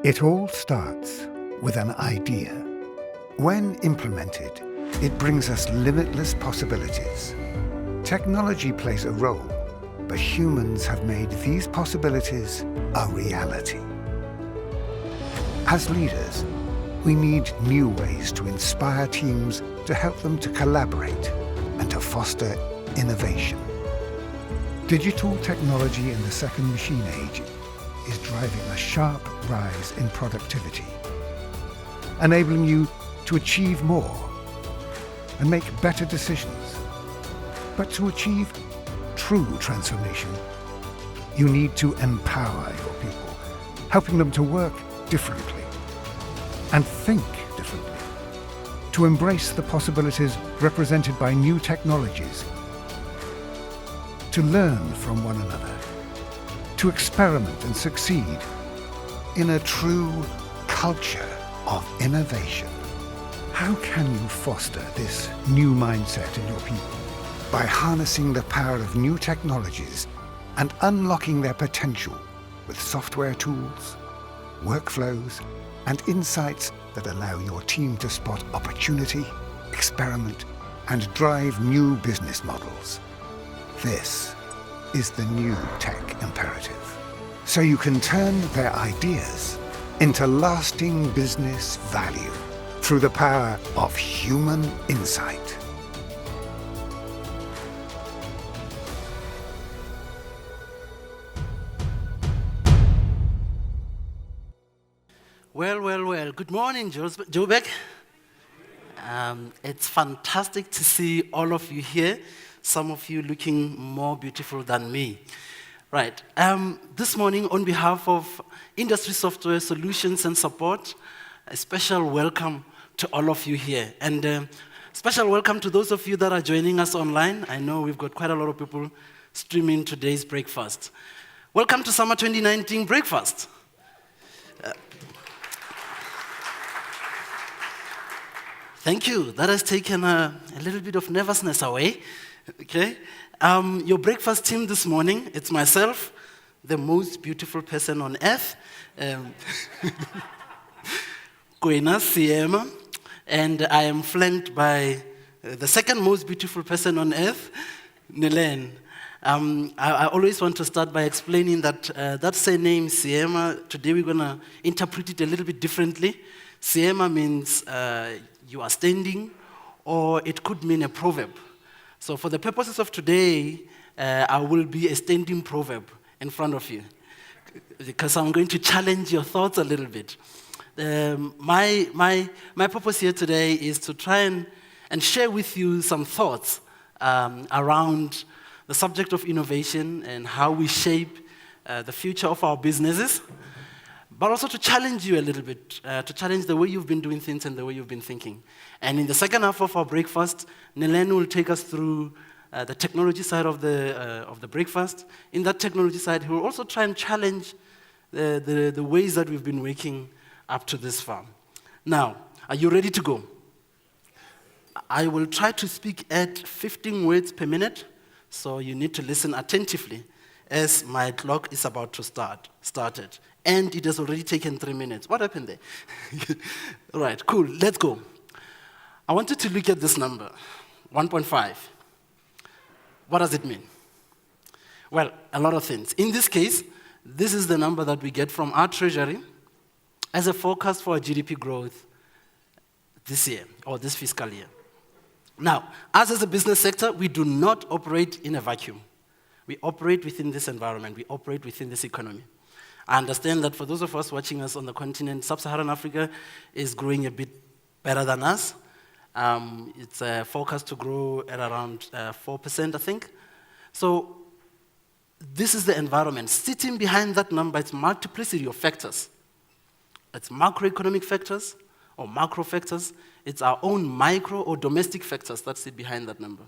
It all starts with an idea. When implemented, it brings us limitless possibilities. Technology plays a role, but humans have made these possibilities a reality. As leaders, we need new ways to inspire teams to help them to collaborate and to foster innovation. Digital technology in the second machine age is driving a sharp rise in productivity, enabling you to achieve more and make better decisions. But to achieve true transformation, you need to empower your people, helping them to work differently and think differently, to embrace the possibilities represented by new technologies, to learn from one another, to experiment and succeed in a true culture of innovation. How can you foster this new mindset in your people? By harnessing the power of new technologies and unlocking their potential with software tools, workflows, and insights that allow your team to spot opportunity, experiment, and drive new business models. This is the new tech imperative. So you can turn their ideas into lasting business value through the power of human insight. Well. Good morning, Joburg. It's fantastic to see all of you here. Some of you looking more beautiful than me. Right. This morning, on behalf of Industry Software Solutions and Support, a special welcome to all of you here. And special welcome to those of you that are joining us online. I know we've got quite a lot of people streaming today's breakfast. Welcome to Summer 2019 Breakfast. Thank you. That has taken a little bit of nervousness away. Okay. Your breakfast team this morning, it's myself, the most beautiful person on earth, Koina Siema, and I am flanked by the second most beautiful person on earth, Nelen. I always want to start by explaining that that surname, Siema, today we're going to interpret it a little bit differently. Siema means you are standing, or it could mean a proverb. So for the purposes of today, I will be a standing proverb in front of you, because I'm going to challenge your thoughts a little bit. My purpose here today is to try and share with you some thoughts around the subject of innovation and how we shape the future of our businesses, but also to challenge you a little bit, to challenge the way you've been doing things and the way you've been thinking. And in the second half of our breakfast, Nelen will take us through the technology side of the breakfast. In that technology side, he will also try and challenge the ways that we've been working up to this far. Now, are you ready to go? I will try to speak at 15 words per minute, so you need to listen attentively as my clock is about to start it. And it has already taken 3 minutes. What happened there? All right, cool, let's go. I want you to look at this number, 1.5. What does it mean? Well, a lot of things. In this case, this is the number that we get from our treasury as a forecast for our GDP growth this year, or this fiscal year. Now, us as a business sector, we do not operate in a vacuum. We operate within this environment. We operate within this economy. I understand that for those of us watching us on the continent, Sub-Saharan Africa is growing a bit better than us. It's forecast to grow at around 4%, I think. So this is the environment. Sitting behind that number, it's multiplicity of factors. It's macroeconomic factors or macro factors. It's our own micro or domestic factors that sit behind that number.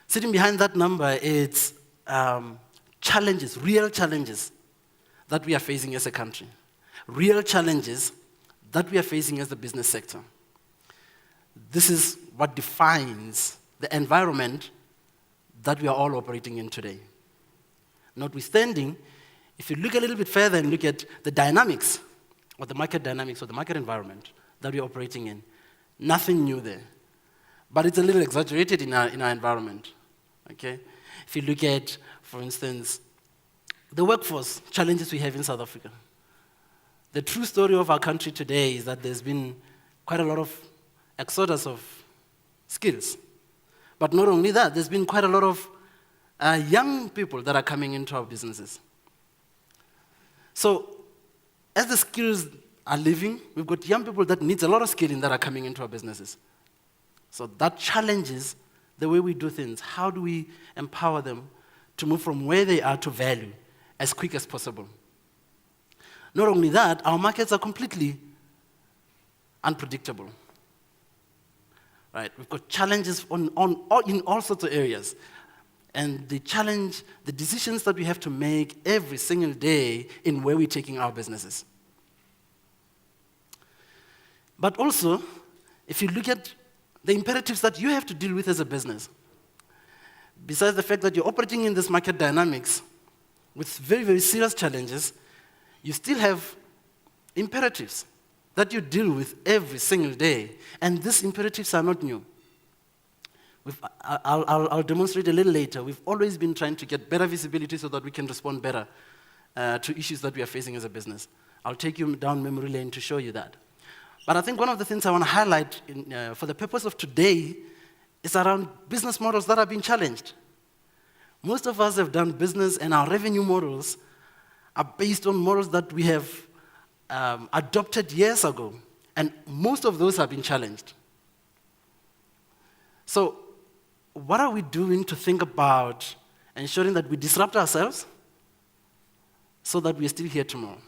Sitting behind that number, it's challenges, real challenges that we are facing as a country. Real challenges that we are facing as the business sector. This is what defines the environment that we are all operating in today. Notwithstanding, if you look a little bit further and look at the dynamics or the market dynamics or the market environment that we're operating in. Nothing new there. But it's a little exaggerated in our environment, okay? If you look at, for instance, the workforce challenges we have in South Africa. The true story of our country today is that there's been quite a lot of exodus of skills. But not only that, there's been quite a lot of young people that are coming into our businesses. So as the skills are leaving, we've got young people that needs a lot of skilling that are coming into our businesses. So that challenges the way we do things. How do we empower them to move from where they are to value as quick as possible? Not only that, our markets are completely unpredictable. Right? We've got challenges in all sorts of areas. And the challenge, the decisions that we have to make every single day in where we're taking our businesses. But also, if you look at the imperatives that you have to deal with as a business, besides the fact that you're operating in this market dynamics with very, very serious challenges, you still have imperatives that you deal with every single day. And these imperatives are not new. I'll demonstrate a little later. We've always been trying to get better visibility so that we can respond better to issues that we are facing as a business. I'll take you down memory lane to show you that. But I think one of the things I want to highlight for the purpose of today is around business models that are being challenged. Most of us have done business, and our revenue models are based on models that we have adopted years ago, and most of those have been challenged. So what are we doing to think about ensuring that we disrupt ourselves so that we're still here tomorrow?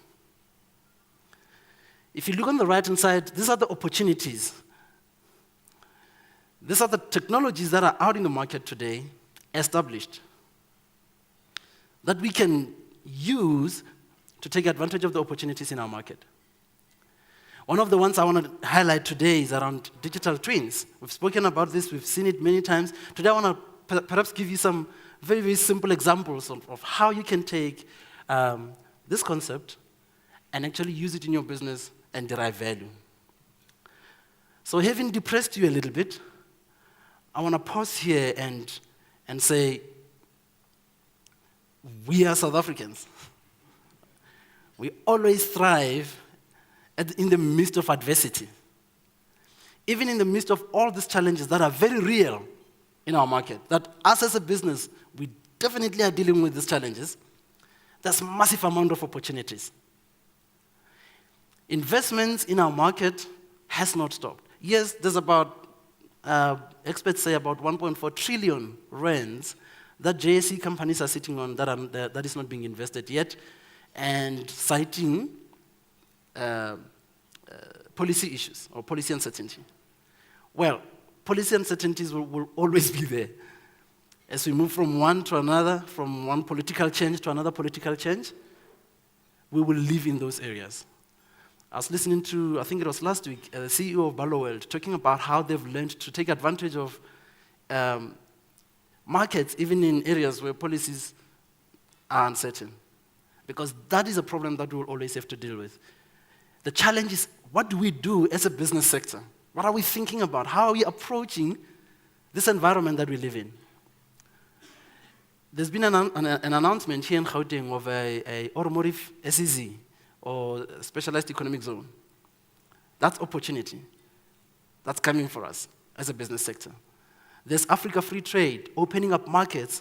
If you look on the right-hand side, these are the opportunities. These are the technologies that are out in the market today, established, that we can use to take advantage of the opportunities in our market. One of the ones I want to highlight today is around digital twins. We've spoken about this, we've seen it many times. Today I want to perhaps give you some very, very simple examples of how you can take this concept and actually use it in your business and derive value. So having depressed you a little bit, I want to pause here and say, we are South Africans. We always thrive in the midst of adversity. Even in the midst of all these challenges that are very real in our market, that us as a business, we definitely are dealing with these challenges, there's a massive amount of opportunities. Investments in our market has not stopped. Yes, there's about, experts say about 1.4 trillion rands that JSE companies are sitting on that is not being invested yet, and citing policy issues or policy uncertainty. Well, policy uncertainties will always be there. As we move from one to another, from one political change to another political change, we will live in those areas. I was listening to, I think it was last week, the CEO of Barloworld talking about how they've learned to take advantage of markets, even in areas where policies are uncertain. Because that is a problem that we'll always have to deal with. The challenge is, what do we do as a business sector? What are we thinking about? How are we approaching this environment that we live in? There's been an announcement here in Gauteng of a automotive SEZ, or Specialized Economic Zone. That's opportunity. That's coming for us as a business sector. There's Africa Free Trade, opening up markets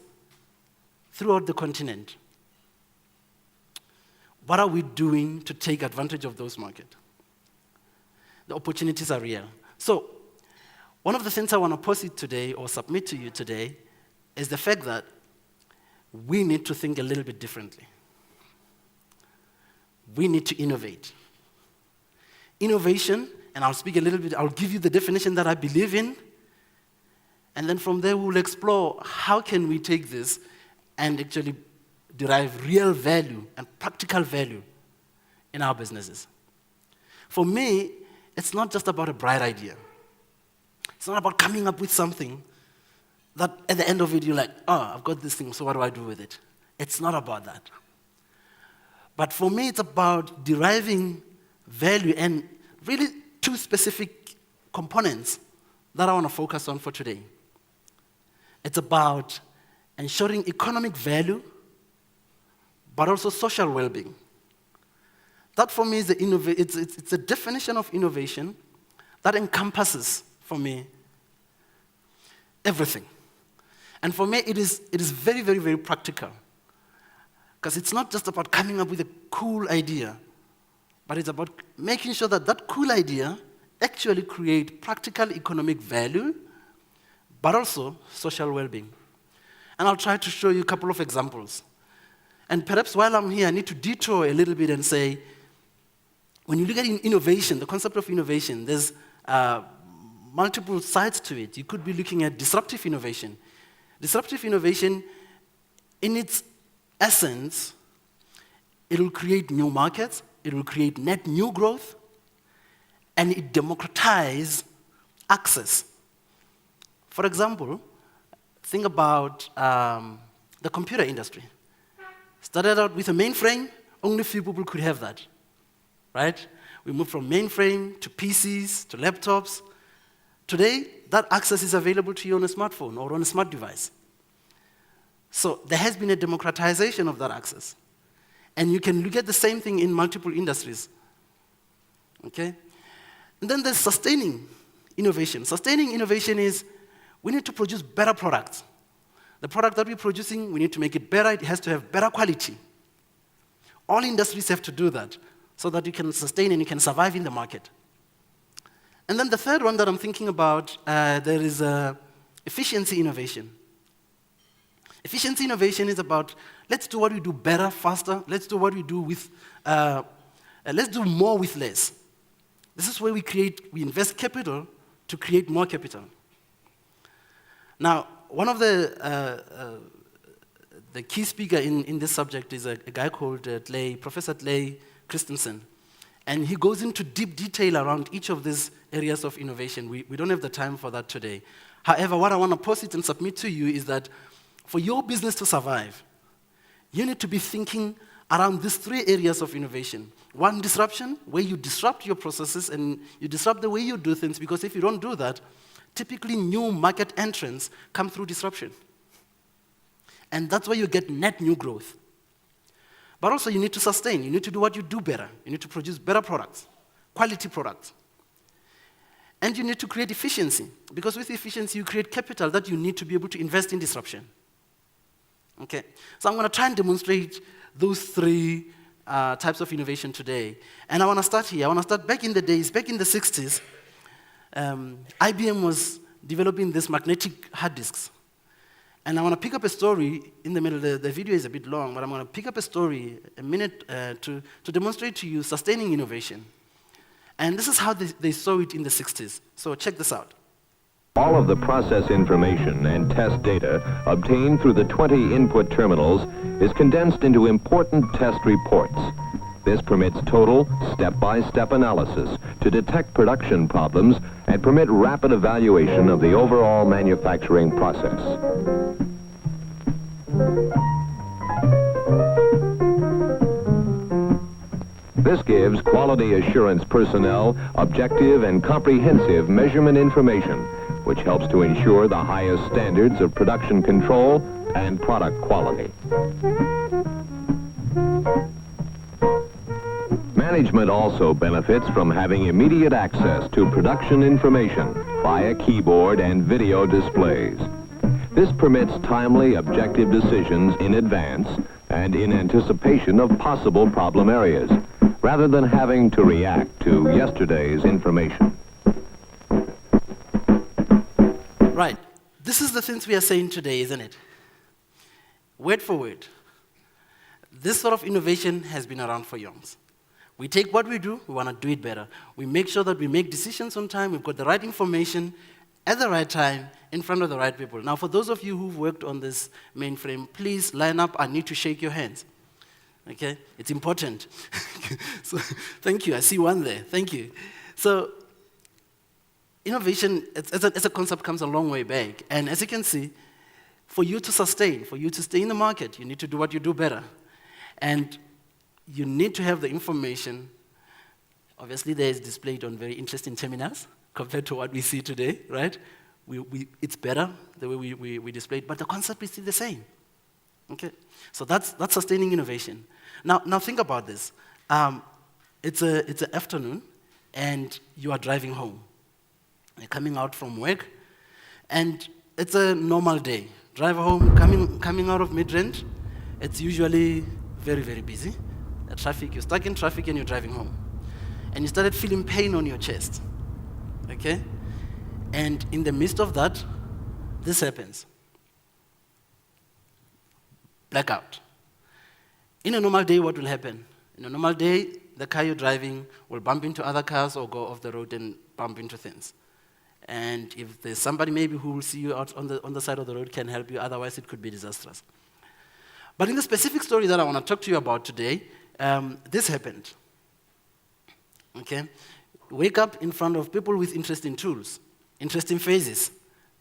throughout the continent. What are we doing to take advantage of those markets? The opportunities are real. So, one of the things I want to posit today or submit to you today is the fact that we need to think a little bit differently. We need to innovate. Innovation, and I'll speak a little bit, I'll give you the definition that I believe in, and then from there we'll explore how can we take this and actually derive real value and practical value in our businesses. For me, it's not just about a bright idea. It's not about coming up with something that at the end of it you're like, oh, I've got this thing, so what do I do with it? It's not about that. But for me, it's about deriving value, and really two specific components that I want to focus on for today. It's about ensuring economic value, but also social well-being. That for me is it's a definition of innovation that encompasses, for me, everything. And for me, it is very, very, very practical. Because it's not just about coming up with a cool idea, but it's about making sure that that cool idea actually creates practical economic value, but also social well-being. And I'll try to show you a couple of examples. And perhaps while I'm here, I need to detour a little bit and say, when you look at innovation, the concept of innovation, there's multiple sides to it. You could be looking at disruptive innovation. Disruptive innovation, in its essence, it will create new markets, it will create net new growth, and it democratizes access. For example, think about the computer industry. Started out with a mainframe, only few people could have that, right? We moved from mainframe to PCs to laptops. Today, that access is available to you on a smartphone or on a smart device. So there has been a democratization of that access. And you can look at the same thing in multiple industries. Okay? And then there's sustaining innovation. Sustaining innovation is we need to produce better products. The product that we're producing, we need to make it better. It has to have better quality. All industries have to do that so that you can sustain and you can survive in the market. And then the third one that I'm thinking about, there is efficiency innovation. Efficiency innovation is about let's do what we do better, faster. Let's do what we do with, let's do more with less. This is where we invest capital to create more capital. Now, one of the key speaker in this subject is a guy called Professor Clay Christensen. And he goes into deep detail around each of these areas of innovation. We don't have the time for that today. However, what I want to posit and submit to you is that for your business to survive, you need to be thinking around these three areas of innovation. One, disruption, where you disrupt your processes and you disrupt the way you do things, because if you don't do that, typically new market entrants come through disruption. And that's where you get net new growth. But also you need to sustain. You need to do what you do better. You need to produce better products, quality products. And you need to create efficiency, because with efficiency you create capital that you need to be able to invest in disruption. Okay, so I'm going to try and demonstrate those three types of innovation today. And I want to start here. I want to start back in the days, back in the 60s. IBM was developing these magnetic hard disks. And I want to pick up a story in the middle. The video is a bit long, but I'm going to pick up a story, a minute, to demonstrate to you sustaining innovation. And this is how they saw it in the 60s. So check this out. All of the process information and test data obtained through the 20 input terminals is condensed into important test reports. This permits total, step-by-step analysis to detect production problems and permit rapid evaluation of the overall manufacturing process. This gives quality assurance personnel objective and comprehensive measurement information, which helps to ensure the highest standards of production control and product quality. Management also benefits from having immediate access to production information via keyboard and video displays. This permits timely, objective decisions in advance and in anticipation of possible problem areas, rather than having to react to yesterday's information. Right. This is the things we are saying today, isn't it? Word for word. This sort of innovation has been around for eons. We take what we do, we want to do it better. We make sure that we make decisions on time, we've got the right information at the right time in front of the right people. Now, for those of you who've worked on this mainframe, please line up. I need to shake your hands. Okay? It's important. So, thank you. I see one there. Thank you. So, innovation as a concept comes a long way back. And as you can see, for you to sustain, for you to stay in the market, you need to do what you do better. And you need to have the information Obviously, there is displayed on very interesting terminals compared to what we see today, right? It's better the way we display it, but the concept is still the same. Okay, so that's sustaining innovation. Now think about this. It's an afternoon, and you are driving home. You're coming out from work, and it's a normal day. Drive home, coming out of mid-range, it's usually very, very busy. The traffic, you're stuck in traffic and you're driving home. And you started feeling pain on your chest, okay? And in the midst of that, this happens. Blackout. In a normal day, what will happen? In a normal day, the car you're driving will bump into other cars or go off the road and bump into things. And if there's somebody maybe who will see you out on the side of the road, can help you, otherwise it could be disastrous. But in the specific story that I want to talk to you about today, this happened. Okay? Wake up in front of people with interesting tools, interesting faces,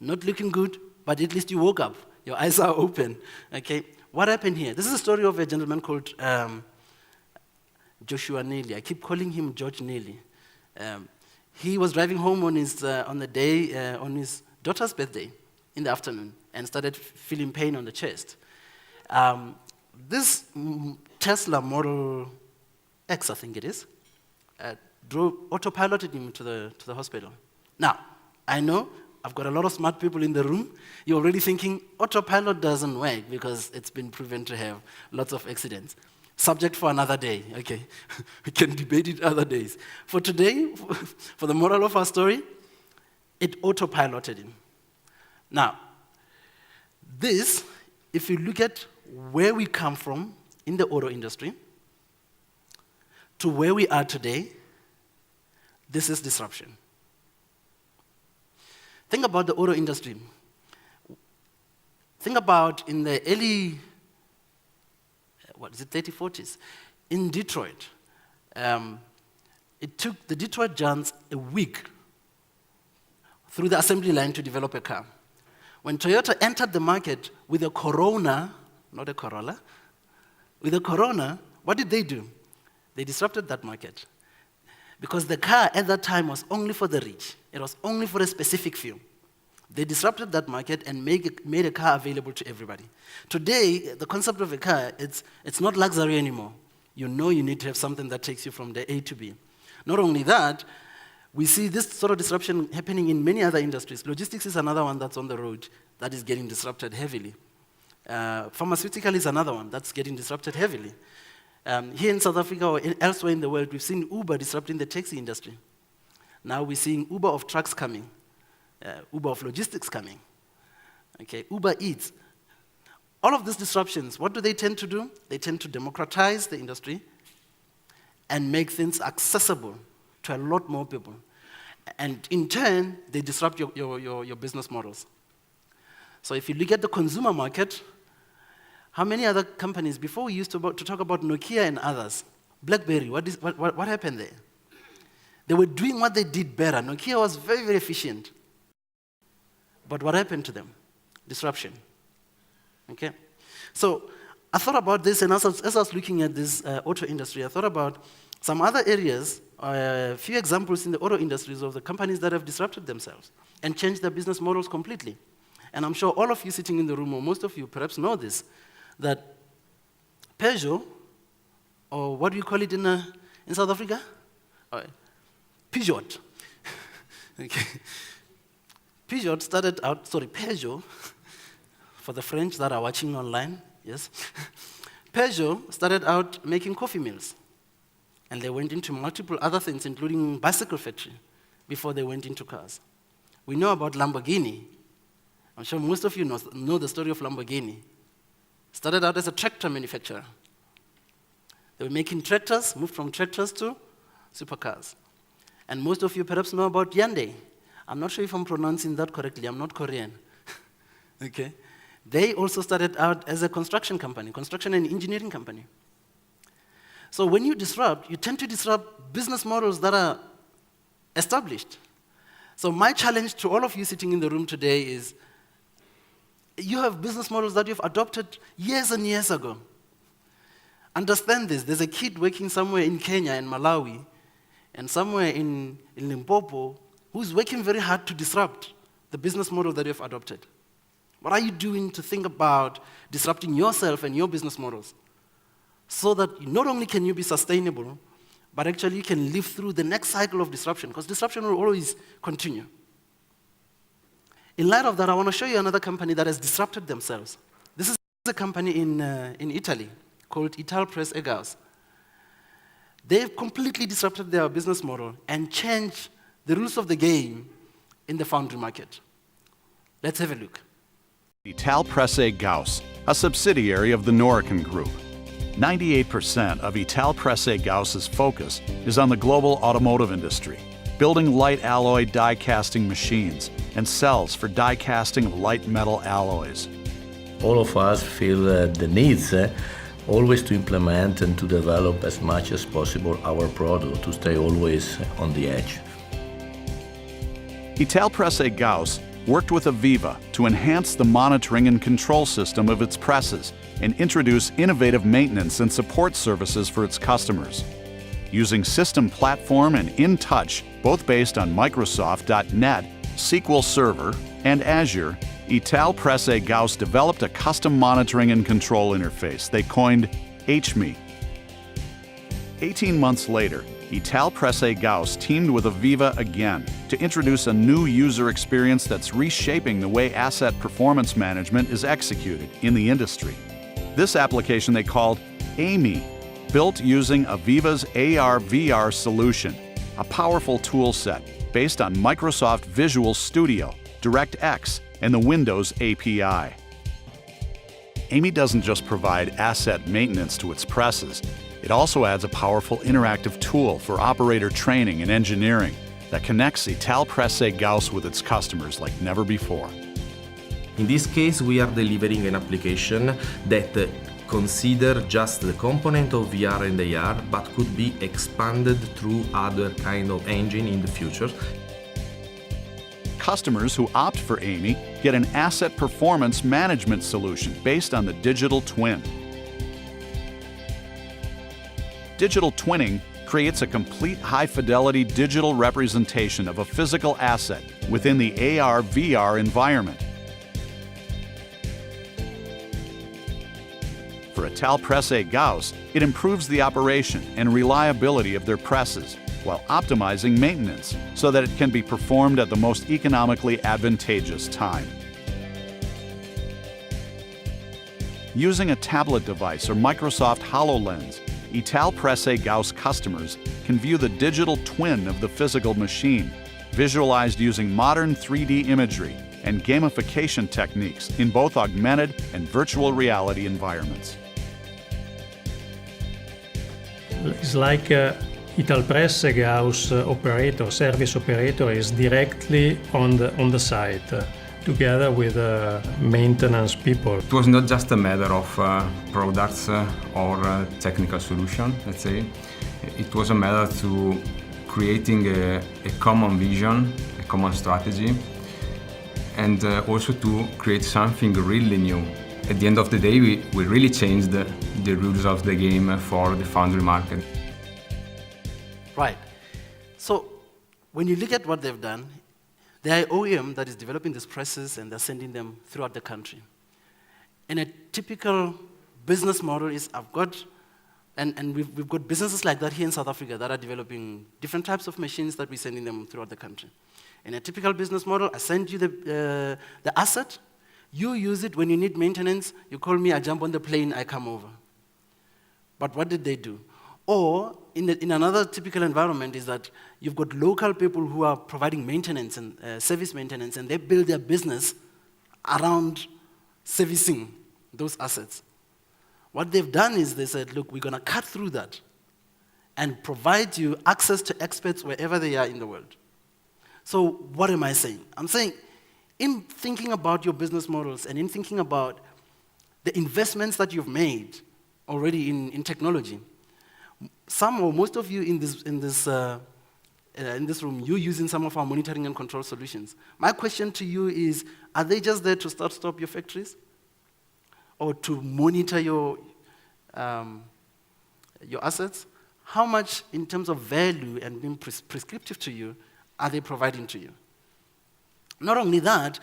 not looking good, but at least you woke up. Your eyes are open. Okay? What happened here? This is a story of a gentleman called Joshua Neely. I keep calling him George Neely. He was driving home on his daughter's birthday in the afternoon and started feeling pain on the chest. This Tesla Model X, I think it is, autopiloted him to the hospital. Now, I know I've got a lot of smart people in the room. You're already thinking autopilot doesn't work because it's been proven to have lots of accidents. Subject for another day, okay? We can debate it other days. For today, for the moral of our story, it autopiloted him. Now, this, if you look at where we come from in the auto industry to where we are today, this is disruption. Think about the auto industry. Think about in the early 30s, 40s. In Detroit, it took the Detroit giants a week through the assembly line to develop a car. When Toyota entered the market with a Corona, not a Corolla, with a Corona, what did they do? They disrupted that market. Because the car at that time was only for the rich. It was only for a specific few. They disrupted that market and made a car available to everybody. Today, the concept of a car, it's not luxury anymore. You know you need to have something that takes you from the A to B. Not only that, we see this sort of disruption happening in many other industries. Logistics is another one that's on the road that is getting disrupted heavily. Pharmaceutical is another one that's getting disrupted heavily. Here in South Africa or elsewhere in the world, we've seen Uber disrupting the taxi industry. Now we're seeing Uber of trucks coming, Uber of logistics coming, okay, Uber Eats. All of these disruptions, what do they tend to do? They tend to democratize the industry and make things accessible to a lot more people. And in turn, they disrupt your business models. So if you look at the consumer market, how many other companies, before we used to talk about Nokia and others, BlackBerry, what happened there? They were doing what they did better. Nokia was very, very efficient. But what happened to them? Disruption. Okay? So I thought about this, and as I was looking at this auto industry, I thought about some other areas, a few examples in the auto industries of the companies that have disrupted themselves and changed their business models completely. And I'm sure all of you sitting in the room, or most of you perhaps know this, that Peugeot, or what do you call it in South Africa? Peugeot. Okay. Peugeot, for the French that are watching online, yes. Peugeot started out making coffee mills. And they went into multiple other things, including bicycle factory, before they went into cars. We know about Lamborghini. I'm sure most of you know the story of Lamborghini. Started out as a tractor manufacturer. They were making tractors, moved from tractors to supercars. And most of you perhaps know about Hyundai. I'm not sure if I'm pronouncing that correctly. I'm not Korean. Okay? They also started out as a construction company, construction and engineering company. So when you disrupt, you tend to disrupt business models that are established. So my challenge to all of you sitting in the room today is, you have business models that you've adopted years and years ago. Understand this. There's a kid working somewhere in Kenya and Malawi, and somewhere in Limpopo who's working very hard to disrupt the business model that you've adopted. What are you doing to think about disrupting yourself and your business models so that not only can you be sustainable, but actually you can live through the next cycle of disruption, because disruption will always continue. In light of that, I want to show you another company that has disrupted themselves. This is a company in Italy called IS³. They've completely disrupted their business model and changed the rules of the game in the foundry market. Let's have a look. IS³, a subsidiary of the Norican Group. 98% of IS³'s focus is on the global automotive industry, building light alloy die casting machines and cells for die casting of light metal alloys. All of us feel the needs always to implement and to develop as much as possible our product, to stay always on the edge. IS³ worked with AVEVA to enhance the monitoring and control system of its presses and introduce innovative maintenance and support services for its customers. Using System Platform and InTouch, both based on Microsoft.NET, SQL Server, and Azure, IS³ developed a custom monitoring and control interface they coined HME. 18 months later, IS³ teamed with AVEVA again to introduce a new user experience that's reshaping the way asset performance management is executed in the industry. This application they called AME, built using AVEVA's AR/VR solution, a powerful tool set based on Microsoft Visual Studio, DirectX, and the Windows API. AME doesn't just provide asset maintenance to its presses, it also adds a powerful interactive tool for operator training and engineering that connects IS³ with its customers like never before. In this case, we are delivering an application that consider just the component of VR and AR, but could be expanded through other kind of engine in the future. Customers who opt for AME get an asset performance management solution based on the digital twin. Digital twinning creates a complete high-fidelity digital representation of a physical asset within the AR/VR environment. For IS³, it improves the operation and reliability of their presses while optimizing maintenance so that it can be performed at the most economically advantageous time. Using a tablet device or Microsoft HoloLens, IS³ customers can view the digital twin of the physical machine, visualized using modern 3D imagery and gamification techniques in both augmented and virtual reality environments. It's like IS³ operator, service operator is directly on the site, together with maintenance people. It was not just a matter of products or technical solution, let's say. It was a matter to creating a common vision, a common strategy, and also to create something really new. At the end of the day, we really changed the rules of the game for the foundry market. Right. So when you look at what they've done, they are OEM that is developing these presses and they're sending them throughout the country. And a typical business model is we've got businesses like that here in South Africa that are developing different types of machines that we're sending them throughout the country. In a typical business model, I send you the asset, you use it when you need maintenance, you call me, I jump on the plane, I come over. But what did they do? Or in another typical environment is that you've got local people who are providing maintenance and service maintenance, and they build their business around servicing those assets. What they've done is they said, look, we're going to cut through that and provide you access to experts wherever they are in the world. So what am I saying? I'm saying in thinking about your business models and in thinking about the investments that you've made already in technology, some or most of you in this room, you're using some of our monitoring and control solutions. My question to you is, are they just there to stop your factories? Or to monitor your assets? how much in terms of value and being prescriptive to you are they providing to you? Not only that,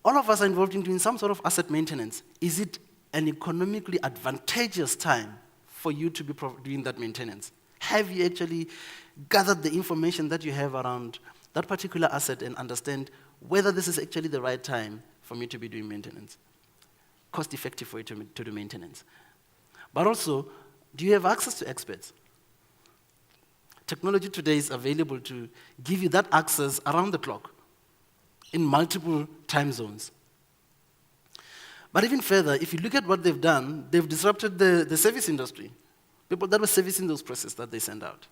all of us are involved in doing some sort of asset maintenance. Is it an economically advantageous time for you to be doing that maintenance? Have you actually gathered the information that you have around that particular asset and understand whether this is actually the right time for me to be doing maintenance? Cost effective for you to do maintenance. But also, do you have access to experts? Technology today is available to give you that access around the clock in multiple time zones. But even further, if you look at what they've done, they've disrupted the service industry. People that were servicing those presses that they send out.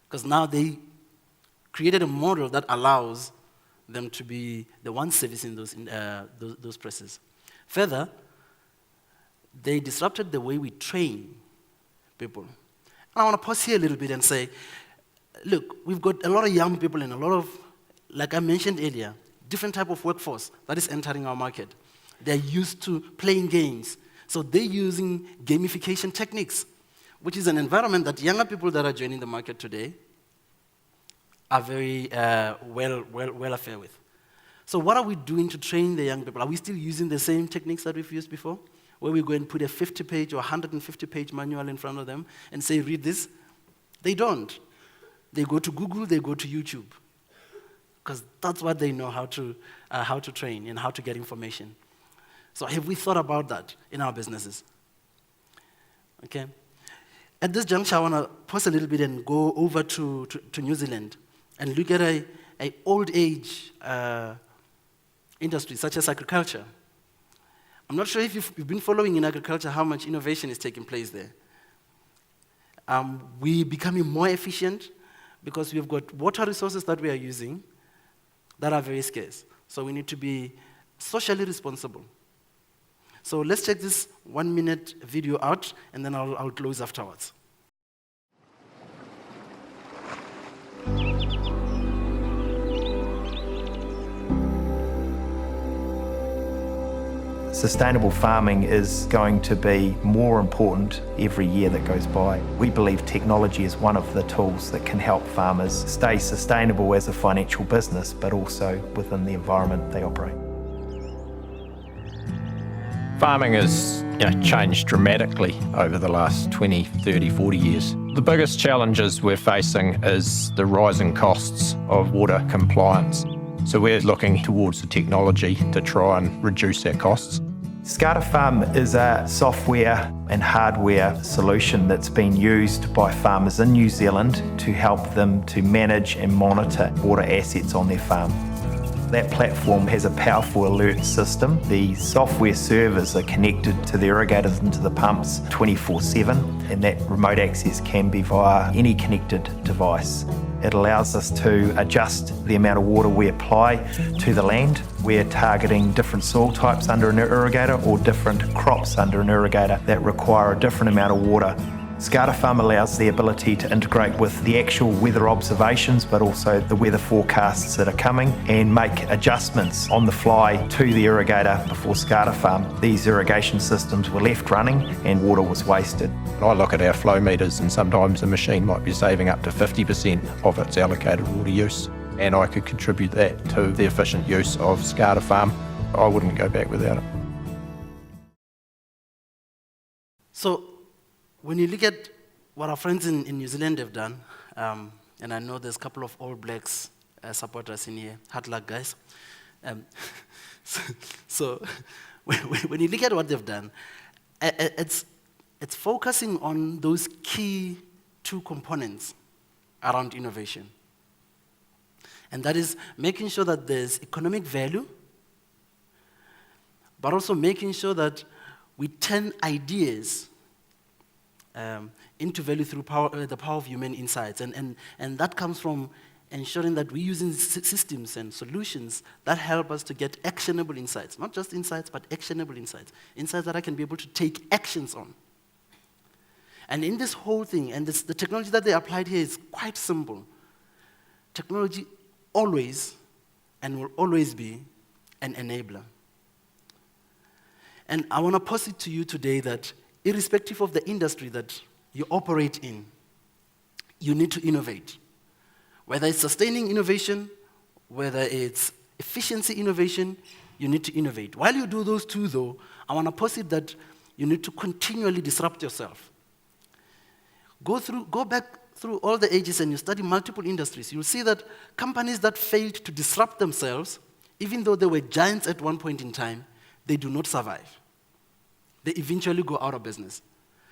Because now they created a model that allows them to be the ones servicing those presses. Further, they disrupted the way we train people. And I want to pause here a little bit and say, look, we've got a lot of young people and a lot of, like I mentioned earlier, different type of workforce that is entering our market. They're used to playing games. So they're using gamification techniques, which is an environment that younger people that are joining the market today are very well affair with. So what are we doing to train the young people? Are we still using the same techniques that we've used before? Where we go and put a 50-page or 150-page manual in front of them and say, read this? They don't. They go to Google, they go to YouTube. Because that's what they know how to train and how to get information. So have we thought about that in our businesses? Okay. At this juncture, I want to pause a little bit and go over to New Zealand and look at an old age industry such as agriculture. I'm not sure if you've been following in agriculture how much innovation is taking place there. We're becoming more efficient because we've got water resources that we are using that are very scarce. So we need to be socially responsible. So let's check this 1-minute video out, and then I'll close afterwards. Sustainable farming is going to be more important every year that goes by. We believe technology is one of the tools that can help farmers stay sustainable as a financial business, but also within the environment they operate. Farming has changed dramatically over the last 20, 30, 40 years. The biggest challenges we're facing is the rising costs of water compliance. So we're looking towards the technology to try and reduce our costs. SCADA Farm is a software and hardware solution that's been used by farmers in New Zealand to help them to manage and monitor water assets on their farm. That platform has a powerful alert system. The software servers are connected to the irrigators and to the pumps 24/7, and that remote access can be via any connected device. It allows us to adjust the amount of water we apply to the land. We're targeting different soil types under an irrigator or different crops under an irrigator that require a different amount of water. SCADA Farm allows the ability to integrate with the actual weather observations, but also the weather forecasts that are coming, and make adjustments on the fly to the irrigator before SCADA Farm. These irrigation systems were left running and water was wasted. I look at our flow meters, and sometimes the machine might be saving up to 50% of its allocated water use, and I could contribute that to the efficient use of SCADA Farm. I wouldn't go back without it. So, when you look at what our friends in New Zealand have done, and I know there's a couple of All Blacks supporters in here, hard luck guys. So when you look at what they've done, it's focusing on those key 2 components around innovation. And that is making sure that there's economic value, but also making sure that we turn ideas into value through the power of human insights. And that comes from ensuring that we're using systems and solutions that help us to get actionable insights. Not just insights, but actionable insights. Insights that I can be able to take actions on. And in this whole thing, and the technology that they applied here is quite simple. Technology always and will always be an enabler. And I want to pose it to you today that irrespective of the industry that you operate in, you need to innovate. Whether it's sustaining innovation, whether it's efficiency innovation, you need to innovate. While you do those two, though, I want to posit that you need to continually disrupt yourself. Go back through all the ages and you study multiple industries. You'll see that companies that failed to disrupt themselves, even though they were giants at one point in time, they do not survive. They eventually go out of business.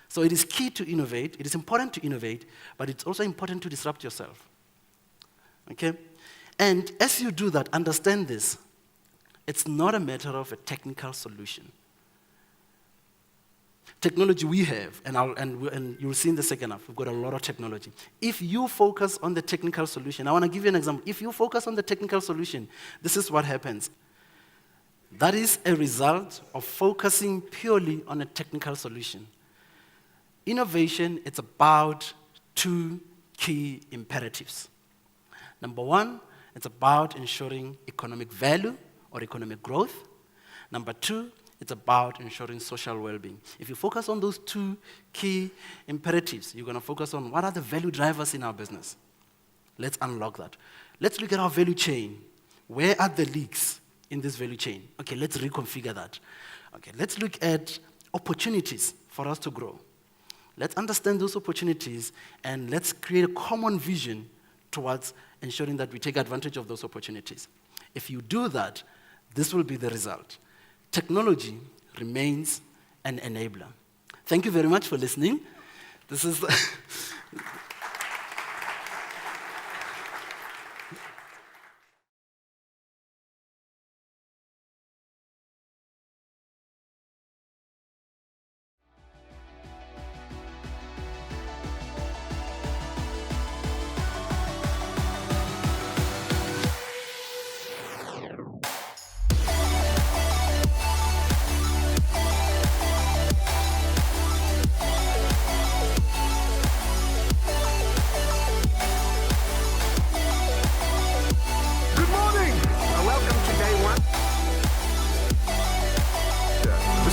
So it is key to innovate. It is important to innovate, but it's also important to disrupt yourself. Okay? And as you do that, understand this. It's not a matter of a technical solution. Technology we have, and you'll see in the second half, we've got a lot of technology. If you focus on the technical solution, I want to give you an example. If you focus on the technical solution, this is what happens. That is a result of focusing purely on a technical solution. Innovation, it's about two key imperatives. Number one, it's about ensuring economic value or economic growth. Number two, it's about ensuring social well-being. If you focus on those two key imperatives, you're going to focus on what are the value drivers in our business. Let's unlock that. Let's look at our value chain. Where are the leaks in this value chain? Okay, let's reconfigure that. Okay, let's look at opportunities for us to grow. Let's understand those opportunities and let's create a common vision towards ensuring that we take advantage of those opportunities. If you do that, this will be the result. Technology remains an enabler. Thank you very much for listening. This is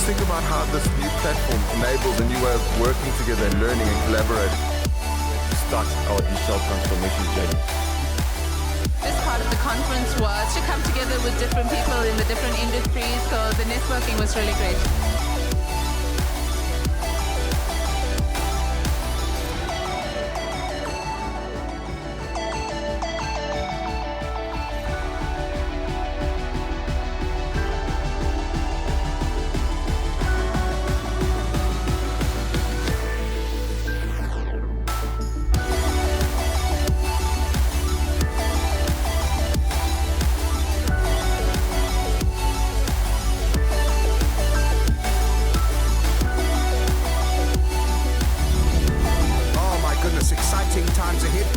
Think about how this new platform enables a new way of working together and learning and collaborating to start our digital transformation journey. This part of the conference was to come together with different people in the different industries, so the networking was really great. Exciting times ahead.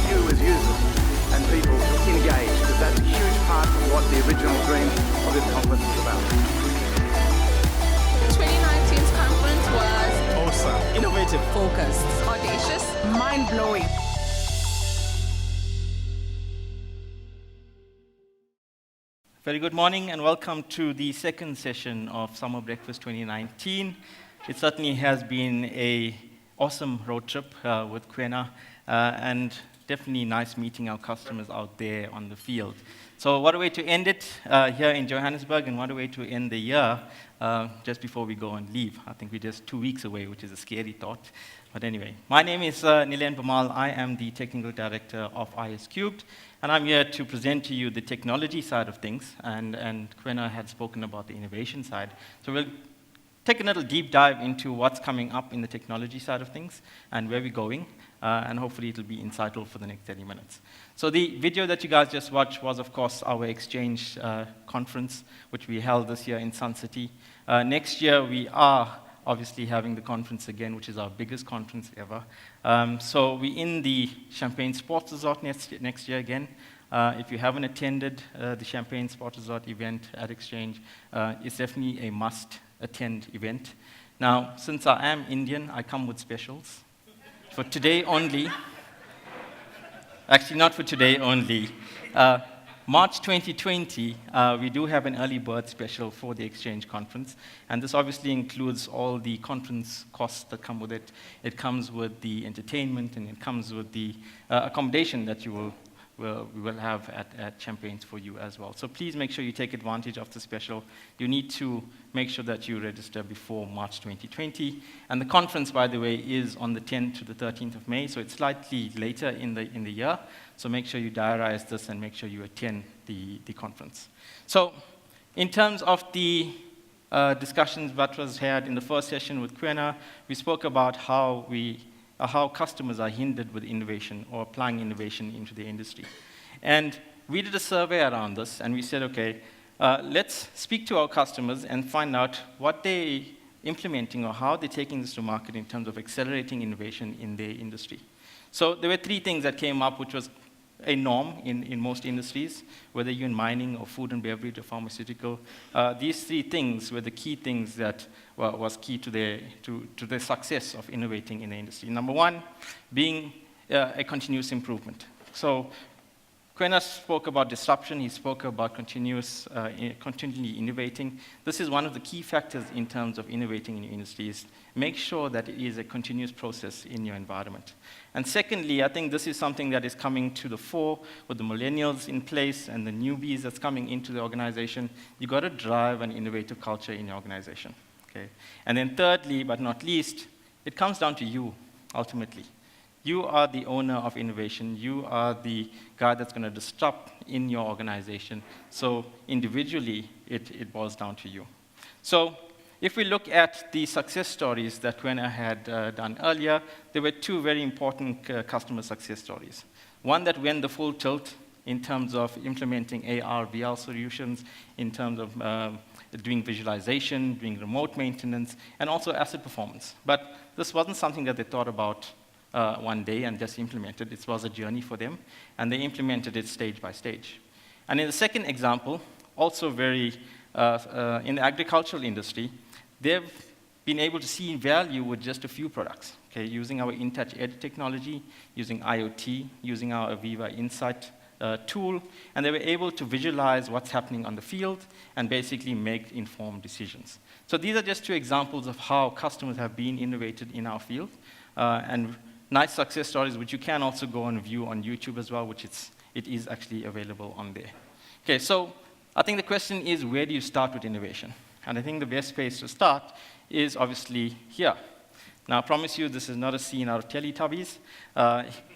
You as users and people engage, because that's a huge part of what the original dream of this conference was about. 2019's conference was awesome, innovative, focused, audacious, mind-blowing. Very good morning and welcome to the second session of Summer Breakfast 2019. It certainly has been an awesome road trip with Kwena and definitely nice meeting our customers out there on the field. So what a way to end it here in Johannesburg, and what a way to end the year just before we go and leave. I think we're just 2 weeks away, which is a scary thought. But anyway, my name is Nilen Bamal. I am the Technical Director of IS³, and I'm here to present to you the technology side of things, and Kwena had spoken about the innovation side. So we'll take a little deep dive into what's coming up in the technology side of things and where we're going, and hopefully it'll be insightful for the next 30 minutes. So the video that you guys just watched was, of course, our Exchange conference, which we held this year in Sun City. Next year, we are obviously having the conference again, which is our biggest conference ever. So we're in the Champagne Sports Resort next year again. If you haven't attended the Champagne Sports Resort event at Exchange, it's definitely a must-attend event. Now, since I am Indian, I come with specials. For today only, actually not for today only, March 2020, we do have an early bird special for the Exchange conference, and this obviously includes all the conference costs that come with it. It comes with the entertainment, and it comes with the accommodation that we will have at Champagnes for you as well. So please make sure you take advantage of the special. You need to make sure that you register before March 2020. And the conference, by the way, is on the 10th to the 13th of May, so it's slightly later in the year. So make sure you diarize this and make sure you attend the conference. So in terms of the discussions that was had in the first session with Kwena, we spoke about how customers are hindered with innovation or applying innovation into the industry. And we did a survey around this, and we said, okay, let's speak to our customers and find out what they're implementing or how they're taking this to market in terms of accelerating innovation in their industry. So there were 3 things that came up, which was a norm in most industries, whether you're in mining or food and beverage or pharmaceutical. These 3 things were the key things that was key to the success of innovating in the industry. Number 1, being a continuous improvement. So Kwena spoke about disruption. He spoke about continually innovating. This is one of the key factors in terms of innovating in your industries. Make sure that it is a continuous process in your environment. And secondly, I think this is something that is coming to the fore with the millennials in place and the newbies that's coming into the organization. You've got to drive an innovative culture in your organization. Okay? And then thirdly, but not least, it comes down to you, ultimately. You are the owner of innovation. You are the guy that's going to disrupt in your organization. So individually, it boils down to you. So if we look at the success stories that Kwena had done earlier, there were 2 very important customer success stories. One that went the full tilt in terms of implementing AR, VR solutions, in terms of doing visualization, doing remote maintenance, and also asset performance. But this wasn't something that they thought about one day and just implemented. It was a journey for them, and they implemented it stage by stage. And in the second example, also very in the agricultural industry, they've been able to see value with just a few products, okay, using our InTouch Edge technology, using IoT, using our AVEVA Insight tool, and they were able to visualize what's happening on the field and basically make informed decisions. So these are just 2 examples of how customers have been innovated in our field, and nice success stories, which you can also go and view on YouTube as well, which it is actually available on there. Okay, so I think the question is, where do you start with innovation? And I think the best place to start is obviously here. Now, I promise you, this is not a scene out of Teletubbies.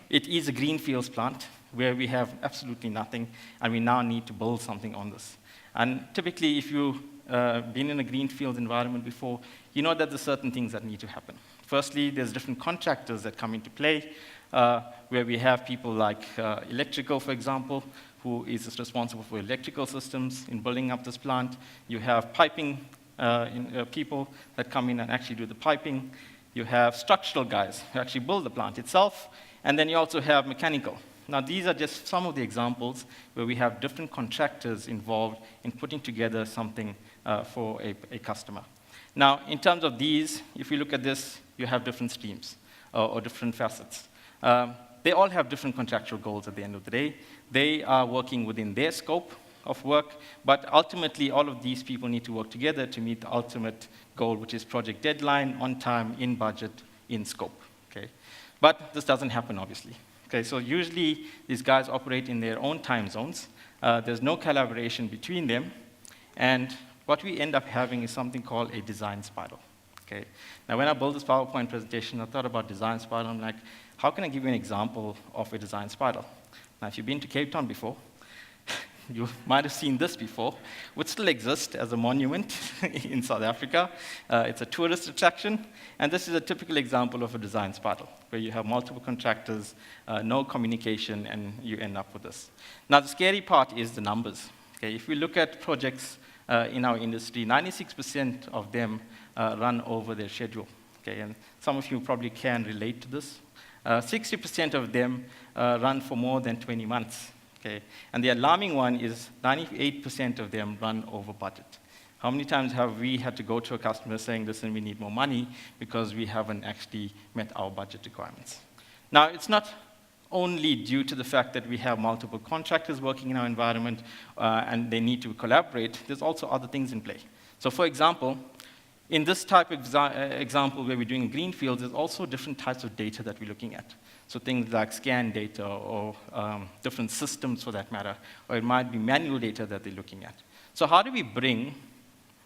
It is a greenfields plant where we have absolutely nothing, and we now need to build something on this. And typically, if you've been in a greenfield environment before, you know that there's certain things that need to happen. Firstly, there's different contractors that come into play, where we have people like electrical, for example, who is responsible for electrical systems in building up this plant. You have piping people that come in and actually do the piping. You have structural guys who actually build the plant itself. And then you also have mechanical. Now, these are just some of the examples where we have different contractors involved in putting together something for a customer. Now, in terms of these, if you look at this, you have different streams or different facets. They all have different contractual goals at the end of the day. They are working within their scope of work, but ultimately, all of these people need to work together to meet the ultimate goal, which is project deadline, on time, in budget, in scope. Okay? But this doesn't happen, obviously. Okay, so usually, these guys operate in their own time zones. There's no collaboration between them, and what we end up having is something called a design spiral. Okay? Now, when I built this PowerPoint presentation, I thought about design spiral. I'm like, how can I give you an example of a design spiral? Now, if you've been to Cape Town before, you might have seen this before, which still exists as a monument in South Africa. It's a tourist attraction, and this is a typical example of a design spiral, where you have multiple contractors, no communication, and you end up with this. Now, the scary part is the numbers. Okay? If we look at projects in our industry, 96% of them run over their schedule. Okay? And some of you probably can relate to this. 60% of them run for more than 20 months. Okay? And the alarming one is 98% of them run over budget. How many times have we had to go to a customer saying, listen, we need more money because we haven't actually met our budget requirements? Now, it's not only due to the fact that we have multiple contractors working in our environment and they need to collaborate. There's also other things in play. So for example, in this type of example where we're doing greenfields, there's also different types of data that we're looking at. So things like scan data or different systems for that matter, or it might be manual data that they're looking at. So how do we bring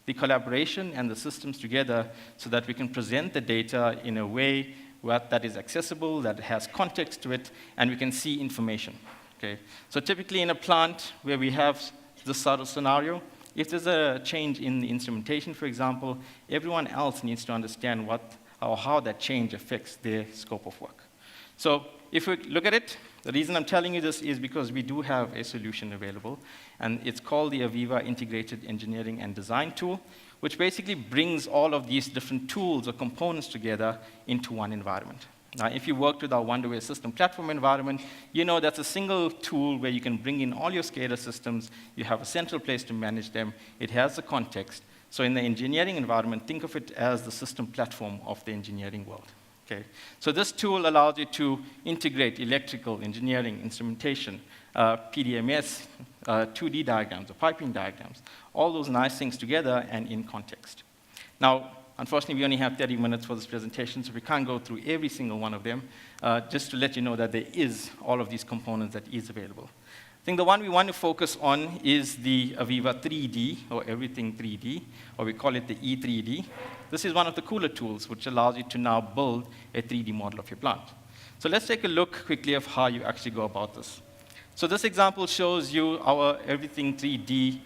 the collaboration and the systems together so that we can present the data in a way that is accessible, that has context to it, and we can see information? Okay? So typically in a plant where we have this sort of scenario, if there's a change in the instrumentation, for example, everyone else needs to understand what or how that change affects their scope of work. So if we look at it, the reason I'm telling you this is because we do have a solution available, and it's called the AVEVA Integrated Engineering and Design Tool, which basically brings all of these different tools or components together into one environment. Now, if you worked with our Wonderware system platform environment, you know that's a single tool where you can bring in all your SCADA systems. You have a central place to manage them. It has the context. So in the engineering environment, think of it as the system platform of the engineering world. Okay. So this tool allows you to integrate electrical, engineering, instrumentation, PDMS, 2D diagrams, or piping diagrams, all those nice things together and in context. Now, unfortunately, we only have 30 minutes for this presentation, so we can't go through every single one of them, just to let you know that there is all of these components that is available. I think the one we want to focus on is the AVEVA 3D, or Everything 3D, or we call it the E3D. This is one of the cooler tools which allows you to now build a 3D model of your plant. So let's take a look quickly of how you actually go about this. So this example shows you our Everything 3D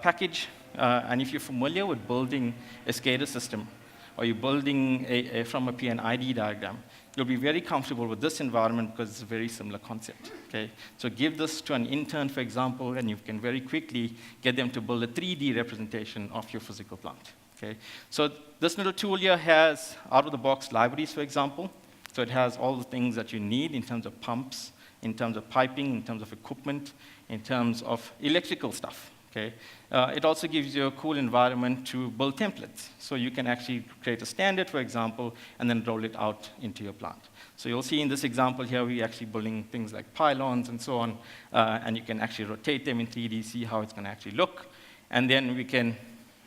package, and if you're familiar with building a SCADA system, or you're building from a PNID diagram, you'll be very comfortable with this environment because it's a very similar concept. Okay? So give this to an intern, for example, and you can very quickly get them to build a 3D representation of your physical plant. Okay? So this little tool here has out-of-the-box libraries, for example. So it has all the things that you need in terms of pumps, in terms of piping, in terms of equipment, in terms of electrical stuff. Okay? It also gives you a cool environment to build templates. So you can actually create a standard, for example, and then roll it out into your plant. So you'll see in this example here, we're actually building things like pylons and so on, and you can actually rotate them in 3D, see how it's going to actually look. And then we can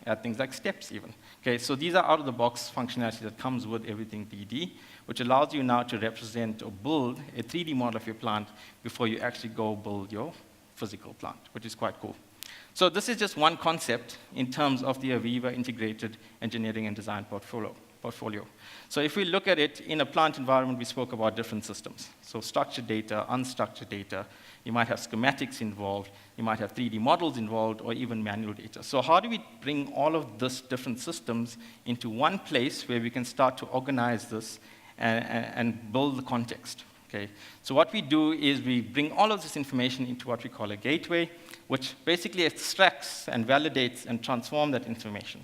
add things like steps even. Okay, so these are out-of-the-box functionality that comes with Everything 3D, which allows you now to represent or build a 3D model of your plant before you actually go build your physical plant, which is quite cool. So this is just one concept in terms of the AVEVA Integrated Engineering and Design portfolio. So if we look at it in a plant environment, we spoke about different systems. So structured data, unstructured data, you might have schematics involved, you might have 3D models involved, or even manual data. So how do we bring all of these different systems into one place where we can start to organize this and build the context? Okay. So what we do is we bring all of this information into what we call a gateway, which basically extracts and validates and transforms that information.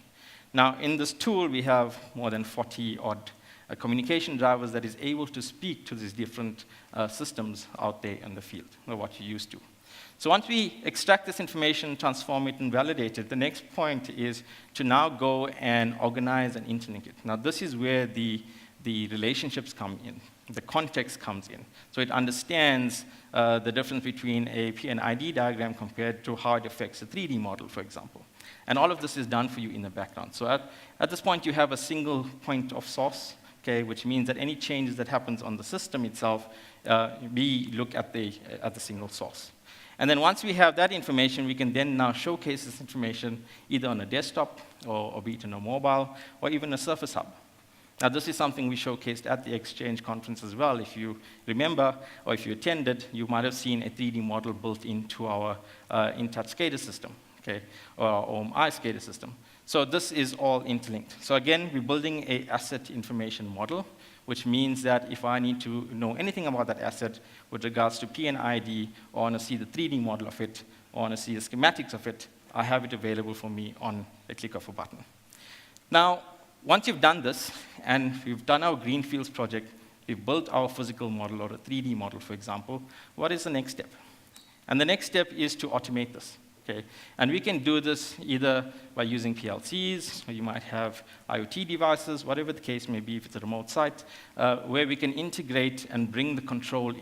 Now, in this tool, we have more than 40-odd communication drivers that is able to speak to these different systems out there in the field, or what you're used to. So once we extract this information, transform it, and validate it, the next point is to now go and organize and interlink it. Now, this is where the relationships come in. The context comes in. So it understands the difference between a PNID diagram compared to how it affects a 3D model, for example. And all of this is done for you in the background. So at this point, you have a single point of source, okay, which means that any changes that happens on the system itself, we look at the single source. And then once we have that information, we can then now showcase this information either on a desktop or be it on a mobile or even a Surface Hub. Now, this is something we showcased at the Exchange conference as well. If you remember, or if you attended, you might have seen a 3D model built into our InTouch SCADA system, okay, or our OMI SCADA system. So this is all interlinked. So again, we're building an asset information model, which means that if I need to know anything about that asset with regards to PNID, or want to see the 3D model of it, or want to see the schematics of it, I have it available for me on a click of a button. Now, once you've done this, and we've done our Greenfields project, we've built our physical model or a 3D model, for example, what is the next step? And the next step is to automate this. Okay? And we can do this either by using PLCs, or you might have IoT devices, whatever the case may be, if it's a remote site, where we can integrate and bring the control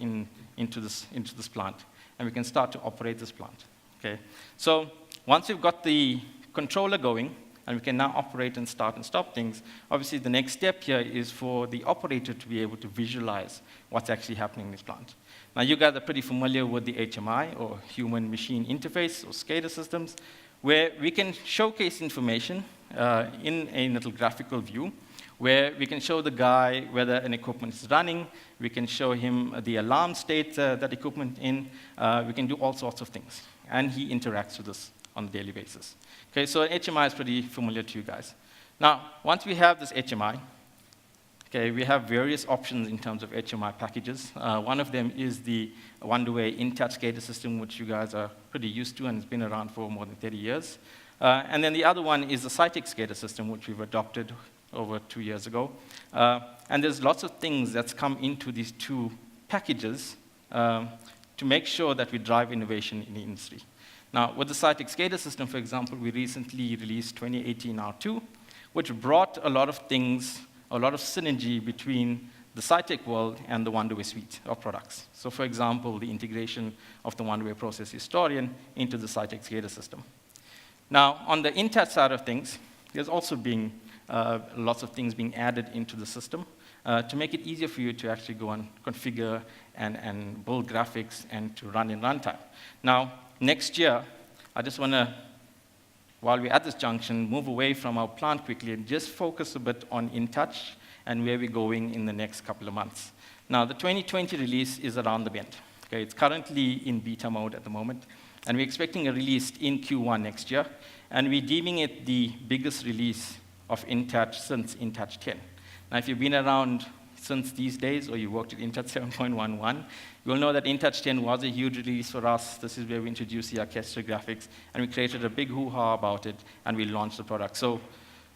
into this plant, and we can start to operate this plant. Okay? So once we've got the controller going, and we can now operate and start and stop things, obviously the next step here is for the operator to be able to visualize what's actually happening in this plant. Now, you guys are pretty familiar with the HMI, or human-machine interface, or SCADA systems, where we can showcase information in a little graphical view, where we can show the guy whether an equipment is running, we can show him the alarm state that equipment in, we can do all sorts of things. And he interacts with us on a daily basis. Okay, so HMI is pretty familiar to you guys. Now, once we have this HMI, okay, we have various options in terms of HMI packages. One of them is the one-way in-touch SCADA system, which you guys are pretty used to and has been around for more than 30 years. And then the other one is the Cytec SCADA system, which we've adopted over 2 years ago. And there's lots of things that's come into these two packages to make sure that we drive innovation in the industry. Now, with the Cytec SCADA system, for example, we recently released 2018 R2, which brought a lot of things, a lot of synergy between the Cytec world and the one-way suite of products. So, for example, the integration of the one-way process historian into the Cytec SCADA system. Now, on the in-touch side of things, there's also been lots of things being added into the system to make it easier for you to actually go and configure and build graphics and to run in runtime. Now, next year, I just want to, while we're at this junction, move away from our plant quickly and just focus a bit on in-touch and where we're going in the next couple of months. Now, the 2020 release is around the bend. Okay, it's currently in beta mode at the moment, and we're expecting a release in Q1 next year, and we're deeming it the biggest release of in-touch since in-touch 10. Now, if you've been around since these days, or you worked at in-touch 7.11, you'll know that in-touch 10 was a huge release for us. This is where we introduced the orchestra graphics, and we created a big hoo-ha about it, and we launched the product. So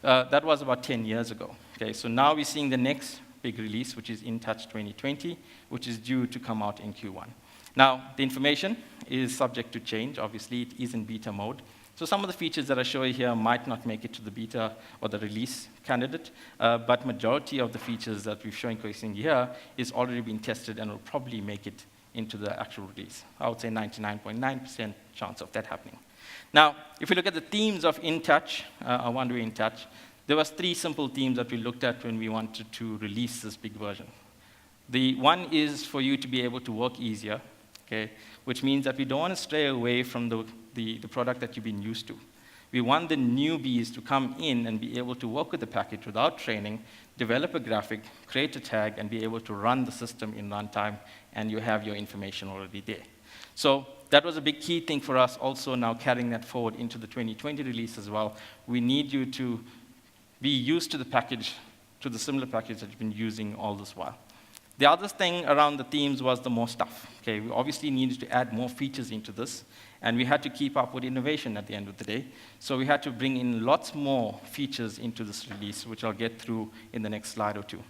that was about 10 years ago. Okay, so now we're seeing the next big release, which is in-touch 2020, which is due to come out in Q1. Now, the information is subject to change. Obviously, it is in beta mode. So some of the features that I show you here might not make it to the beta or the release candidate, but majority of the features that we're showcasing here is already been tested and will probably make it into the actual release. I would say 99.9% chance of that happening. Now, if we look at the themes of in-touch, or one-way in-touch, there was 3 simple themes that we looked at when we wanted to release this big version. The one is for you to be able to work easier, okay, which means that we don't want to stray away from the product that you've been used to. We want the newbies to come in and be able to work with the package without training, develop a graphic, create a tag, and be able to run the system in runtime, and you have your information already there. So that was a big key thing for us, also now carrying that forward into the 2020 release as well. We need you to be used to the package, to the similar package that you've been using all this while. The other thing around the themes was the more stuff. Okay, we obviously needed to add more features into this, and we had to keep up with innovation at the end of the day. So we had to bring in lots more features into this release, which I'll get through in the next slide or two.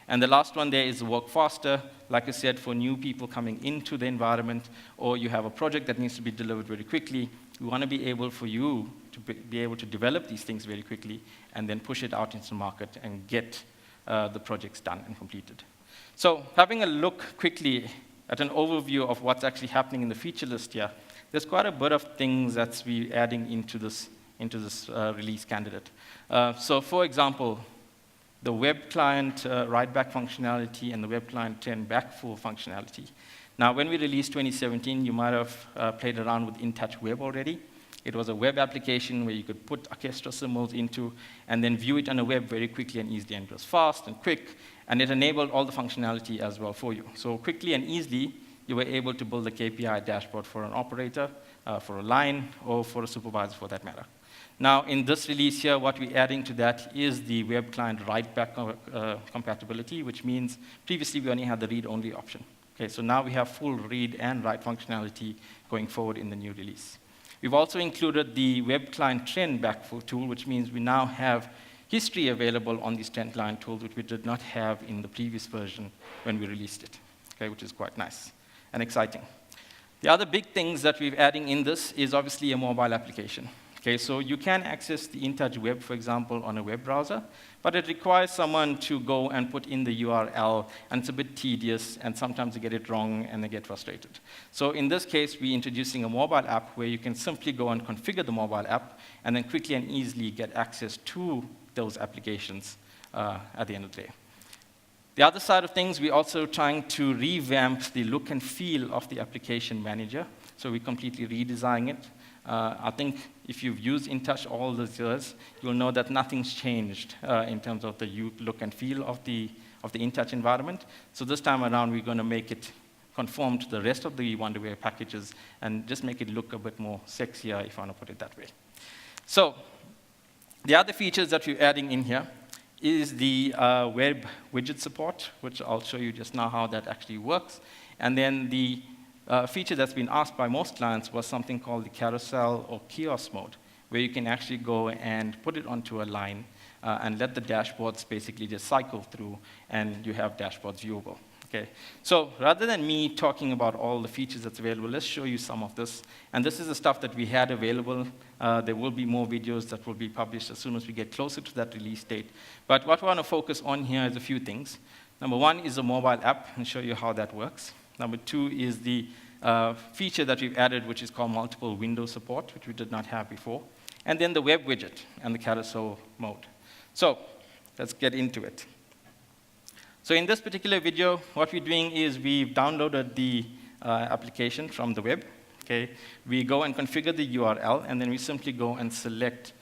And the last one there is work faster. Like I said, for new people coming into the environment, or you have a project that needs to be delivered very quickly, we want to be able for you to be able to develop these things very quickly and then push it out into the market and get the projects done and completed. So having a look quickly at an overview of what's actually happening in the feature list here, there's quite a bit of things that we're adding into this release candidate. So for example, the web client write-back functionality and the web client turn-back full functionality. Now, when we released 2017, you might have played around with InTouch Web already. It was a web application where you could put orchestra symbols into and then view it on the web very quickly and easily, and it was fast and quick, and it enabled all the functionality as well for you. So quickly and easily, you were able to build a KPI dashboard for an operator, for a line, or for a supervisor for that matter. Now, in this release here, what we're adding to that is the web client write-back compatibility, which means previously we only had the read-only option. Okay, so now we have full read and write functionality going forward in the new release. We've also included the web client trend back tool, which means we now have history available on these trend client tools, which we did not have in the previous version when we released it, okay, which is quite nice and exciting. The other big things that we're adding in this is obviously a mobile application. Okay, so you can access the InTouch web, for example, on a web browser, but it requires someone to go and put in the URL, and it's a bit tedious, and sometimes they get it wrong, and they get frustrated. So in this case, we're introducing a mobile app where you can simply go and configure the mobile app, and then quickly and easily get access to those applications at the end of the day. The other side of things, we're also trying to revamp the look and feel of the application manager, so we're completely redesigning it. I think if you've used InTouch all those years, you'll know that nothing's changed in terms of the look and feel of the InTouch environment. So this time around, we're going to make it conform to the rest of the Wonderware packages and just make it look a bit more sexier, if I want to put it that way. So the other features that we're adding in here is the web widget support, which I'll show you just now how that actually works. And then the feature that's been asked by most clients was something called the carousel or kiosk mode, where you can actually go and put it onto a line and let the dashboards basically just cycle through, and you have dashboards viewable. Okay. So rather than me talking about all the features that's available, let's show you some of this. And this is the stuff that we had available. There will be more videos that will be published as soon as we get closer to that release date. But what we want to focus on here is a few things. Number one is a mobile app, and show you how that works. Number two is the feature that we've added, which is called multiple window support, which we did not have before. And then the web widget and the carousel mode. So let's get into it. So in this particular video, what we're doing is we've downloaded the application from the web. Okay? We go and configure the URL, and then we simply go and select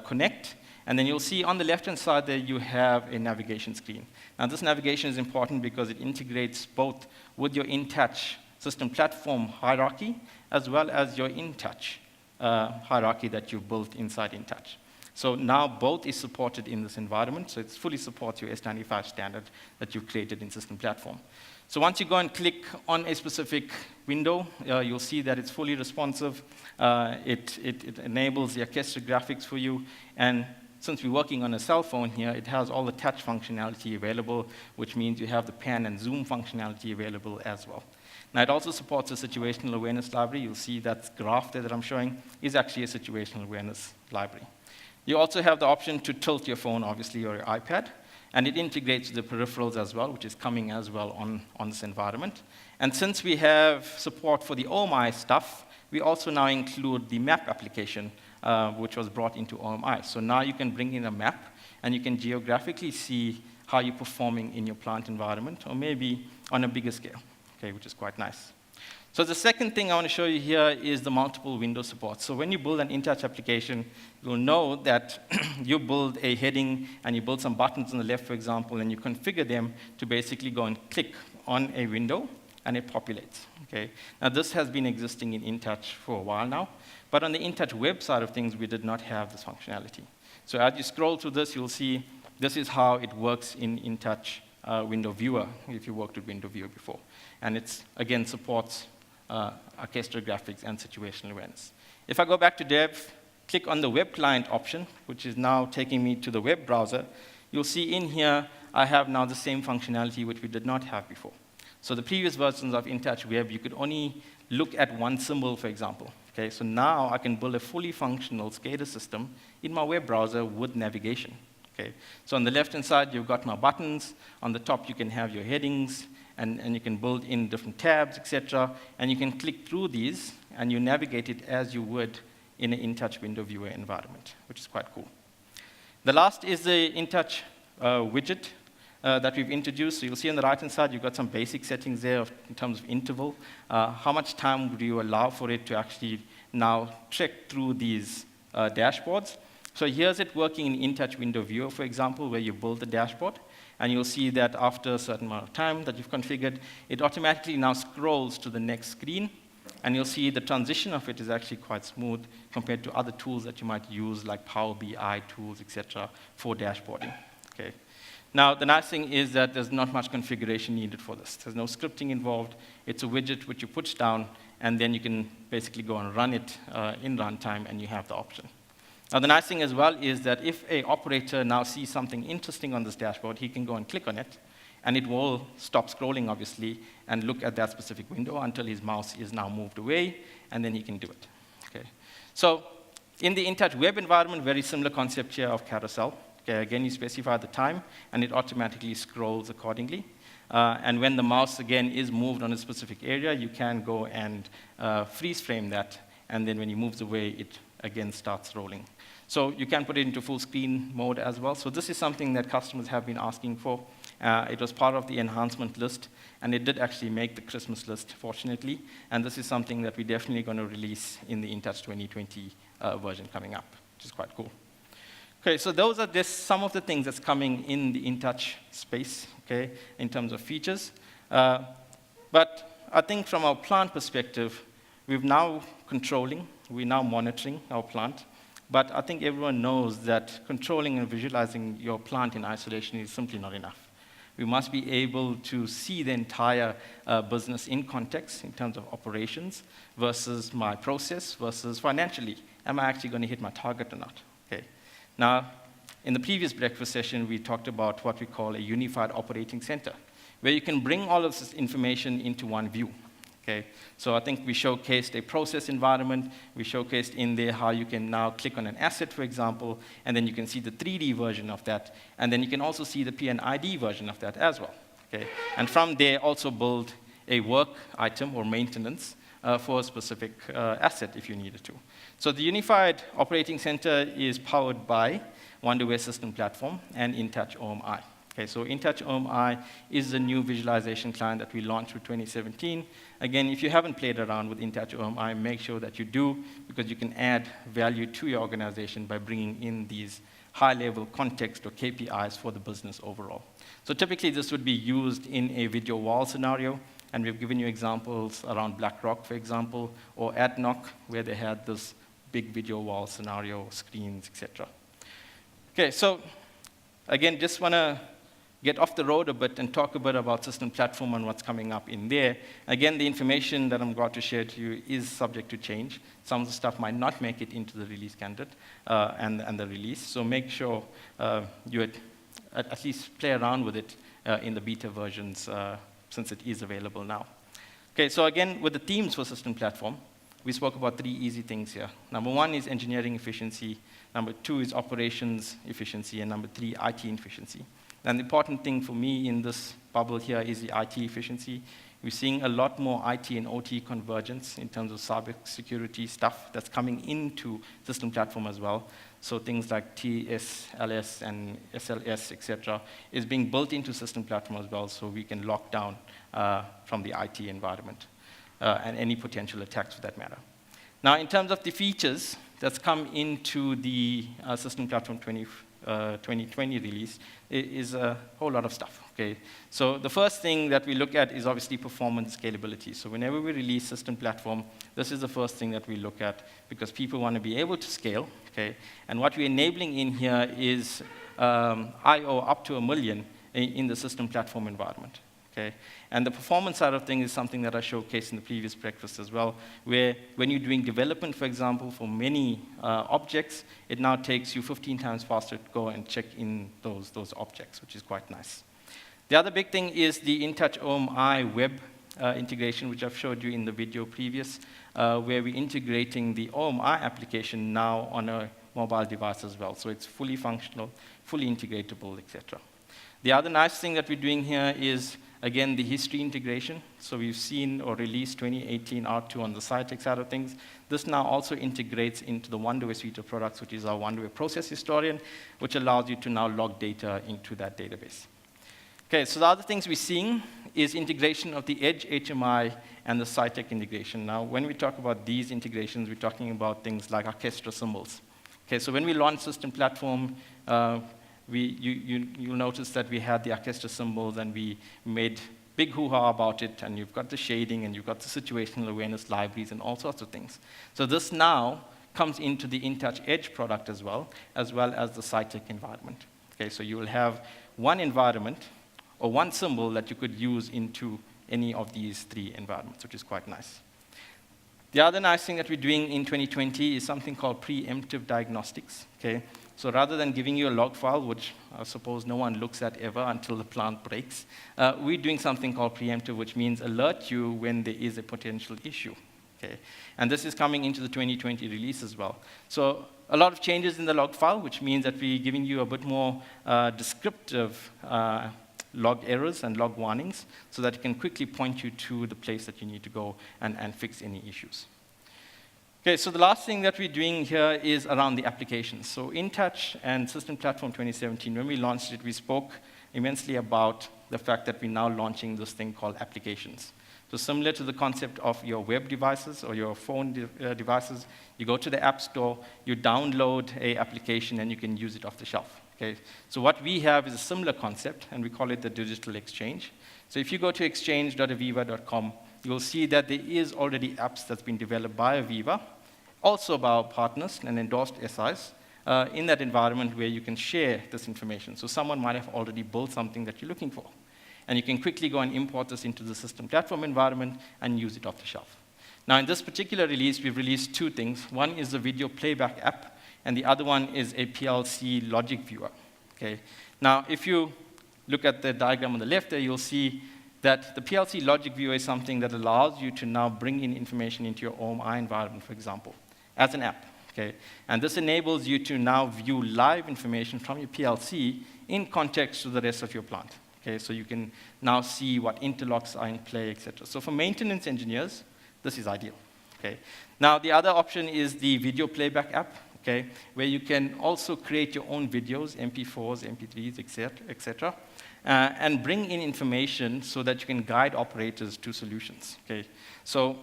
connect. And then you'll see on the left-hand side there you have a navigation screen. Now this navigation is important because it integrates both with your InTouch system platform hierarchy as well as your InTouch hierarchy that you've built inside InTouch. So now both is supported in this environment, so it fully supports your S95 standard that you've created in system platform. So once you go and click on a specific window, you'll see that it's fully responsive. It enables the orchestra graphics for you, and since we're working on a cell phone here, it has all the touch functionality available, which means you have the pan and zoom functionality available as well. Now, it also supports a situational awareness library. You'll see that graph there that I'm showing is actually a situational awareness library. You also have the option to tilt your phone, obviously, or your iPad, and it integrates the peripherals as well, which is coming as well on this environment. And since we have support for the OMI stuff, we also now include the map application, which was brought into OMI. So now you can bring in a map, and you can geographically see how you're performing in your plant environment, or maybe on a bigger scale, okay, which is quite nice. So the second thing I want to show you here is the multiple window support. So when you build an InTouch application, you'll know that you build a heading, and you build some buttons on the left, for example, and you configure them to basically go and click on a window, and it populates. Okay? Now, this has been existing in InTouch for a while now, but on the InTouch web side of things, we did not have this functionality. So as you scroll through this, you'll see this is how it works in InTouch Window Viewer, if you worked with Window Viewer before. And it, again, supports orchestra graphics and situational awareness. If I go back to Dev, click on the web client option, which is now taking me to the web browser, you'll see in here I have now the same functionality which we did not have before. So the previous versions of InTouch Web, you could only look at one symbol, for example. Okay, so now I can build a fully functional SCADA system in my web browser with navigation. Okay, so on the left-hand side, you've got my buttons. On the top, you can have your headings, and you can build in different tabs, etc. And you can click through these, and you navigate it as you would in an InTouch Window Viewer environment, which is quite cool. The last is the InTouch widget that we've introduced. So you'll see on the right-hand side, you've got some basic settings there in terms of interval. How much time do you allow for it to actually now check through these dashboards? So here's it working in InTouch Window Viewer, for example, where you build the dashboard. And you'll see that after a certain amount of time that you've configured, it automatically now scrolls to the next screen. And you'll see the transition of it is actually quite smooth compared to other tools that you might use, like Power BI tools, etc., for dashboarding. Okay. Now, the nice thing is that there's not much configuration needed for this. There's no scripting involved. It's a widget which you push down, and then you can basically go and run it in runtime, and you have the option. Now, the nice thing as well is that if an operator now sees something interesting on this dashboard, he can go and click on it, and it will stop scrolling, obviously, and look at that specific window until his mouse is now moved away, and then he can do it. Okay. So In the InTouch web environment, very similar concept here of carousel. Okay, again, you specify the time, and it automatically scrolls accordingly. And when the mouse, again, is moved on a specific area, you can go and freeze frame that, and then when he moves away, it again starts rolling. So you can put it into full screen mode as well. So this is something that customers have been asking for. It was part of the enhancement list, and it did actually make the Christmas list, fortunately. And this is something that we're definitely going to release in the InTouch 2020 version coming up, which is quite cool. Okay, so those are just some of the things that's coming in the InTouch space, okay, in terms of features. But I think from our plant perspective, we're now controlling, we're now monitoring our plant. But I think everyone knows that controlling and visualizing your plant in isolation is simply not enough. We must be able to see the entire business in context in terms of operations versus my process versus financially. Am I actually going to hit my target or not? Okay. Now, in the previous breakfast session, we talked about what we call a unified operating center, where you can bring all of this information into one view. Okay? So I think we showcased a process environment. We showcased in there how you can now click on an asset, for example, and then you can see the 3D version of that. And then you can also see the PNID version of that as well. Okay? And from there, also build a work item or maintenance for a specific asset if you needed to. So the Unified Operating Center is powered by Wonderware System Platform and InTouch OMI. Okay, so InTouch OMI is the new visualization client that we launched with 2017. Again, if you haven't played around with InTouch OMI, make sure that you do, because you can add value to your organization by bringing in these high-level context or KPIs for the business overall. So typically, this would be used in a video wall scenario. And we've given you examples around BlackRock, for example, or ADNOC, where they had this big video wall scenario, screens, etc. Okay, so again, just want to get off the road a bit and talk a bit about system platform and what's coming up in there. Again, the information that I'm about to share to you is subject to change. Some of the stuff might not make it into the release candidate and the release. So make sure you at least play around with it in the beta versions since it is available now. Okay, so again, with the themes for system platform, we spoke about 3 easy things here. Number 1 is engineering efficiency. Number 2 is operations efficiency. And number 3, IT efficiency. And the important thing for me in this bubble here is the IT efficiency. We're seeing a lot more IT and OT convergence in terms of cybersecurity stuff that's coming into system platform as well. So things like TSLS and SLS, etc., is being built into system platform as well, so we can lock down from the IT environment and any potential attacks for that matter. Now, in terms of the features that's come into the system platform 2020 release, is a whole lot of stuff. Okay? So the first thing that we look at is obviously performance scalability. So whenever we release system platform, this is the first thing that we look at, because people want to be able to scale. Okay? And what we're enabling in here is I/O up to 1 million in the system platform environment. Okay? And the performance side of things is something that I showcased in the previous breakfast as well, where when you're doing development, for example, for many objects, it now takes you 15 times faster to go and check in those objects, which is quite nice. The other big thing is the InTouch OMI web integration, which I've showed you in the video previous, where we're integrating the OMI application now on a mobile device as well. So it's fully functional, fully integratable, etc. The other nice thing that we're doing here is, again, the history integration. So we've seen or released 2018 R2 on the Cytek side of things. This now also integrates into the Wonderware suite of products, which is our Wonderware Process Historian, which allows you to now log data into that database. Okay, so the other things we're seeing is integration of the Edge HMI and the Cytek integration. Now, when we talk about these integrations, we're talking about things like orchestra symbols. Okay, so when we launched System Platform, you'll notice that we had the orchestra symbols, and we made big hoo-ha about it, and you've got the shading, and you've got the situational awareness libraries, and all sorts of things. So this now comes into the InTouch Edge product as well as the Cytek environment. Okay, so you will have one environment or one symbol that you could use into any of these 3 environments, which is quite nice. The other nice thing that we're doing in 2020 is something called preemptive diagnostics. Okay? So rather than giving you a log file, which I suppose no one looks at ever until the plant breaks, we're doing something called preemptive, which means alert you when there is a potential issue. Okay? And this is coming into the 2020 release as well. So a lot of changes in the log file, which means that we're giving you a bit more descriptive log errors and log warnings so that it can quickly point you to the place that you need to go and fix any issues. Okay, so the last thing that we're doing here is around the applications. So InTouch and System Platform 2017, when we launched it, we spoke immensely about the fact that we're now launching this thing called applications. So similar to the concept of your web devices or your phone devices, you go to the App Store, you download an application, and you can use it off the shelf. Okay? So what we have is a similar concept, and we call it the digital exchange. So if you go to exchange.aveva.com, you'll see that there is already apps that's been developed by AVEVA, also by our partners and endorsed SIs, in that environment where you can share this information. So someone might have already built something that you're looking for. And you can quickly go and import this into the system platform environment and use it off the shelf. Now, in this particular release, we've released two things. One is the video playback app, and the other one is a PLC logic viewer. Okay? Now, if you look at the diagram on the left there, you'll see that the PLC logic viewer is something that allows you to now bring in information into your OMI environment, for example, as an app. Okay? And this enables you to now view live information from your PLC in context to the rest of your plant. Okay? So you can now see what interlocks are in play, etc. So for maintenance engineers, this is ideal. Okay? Now, the other option is the video playback app, okay, where you can also create your own videos, MP4s, MP3s, etc., and bring in information so that you can guide operators to solutions. Okay? So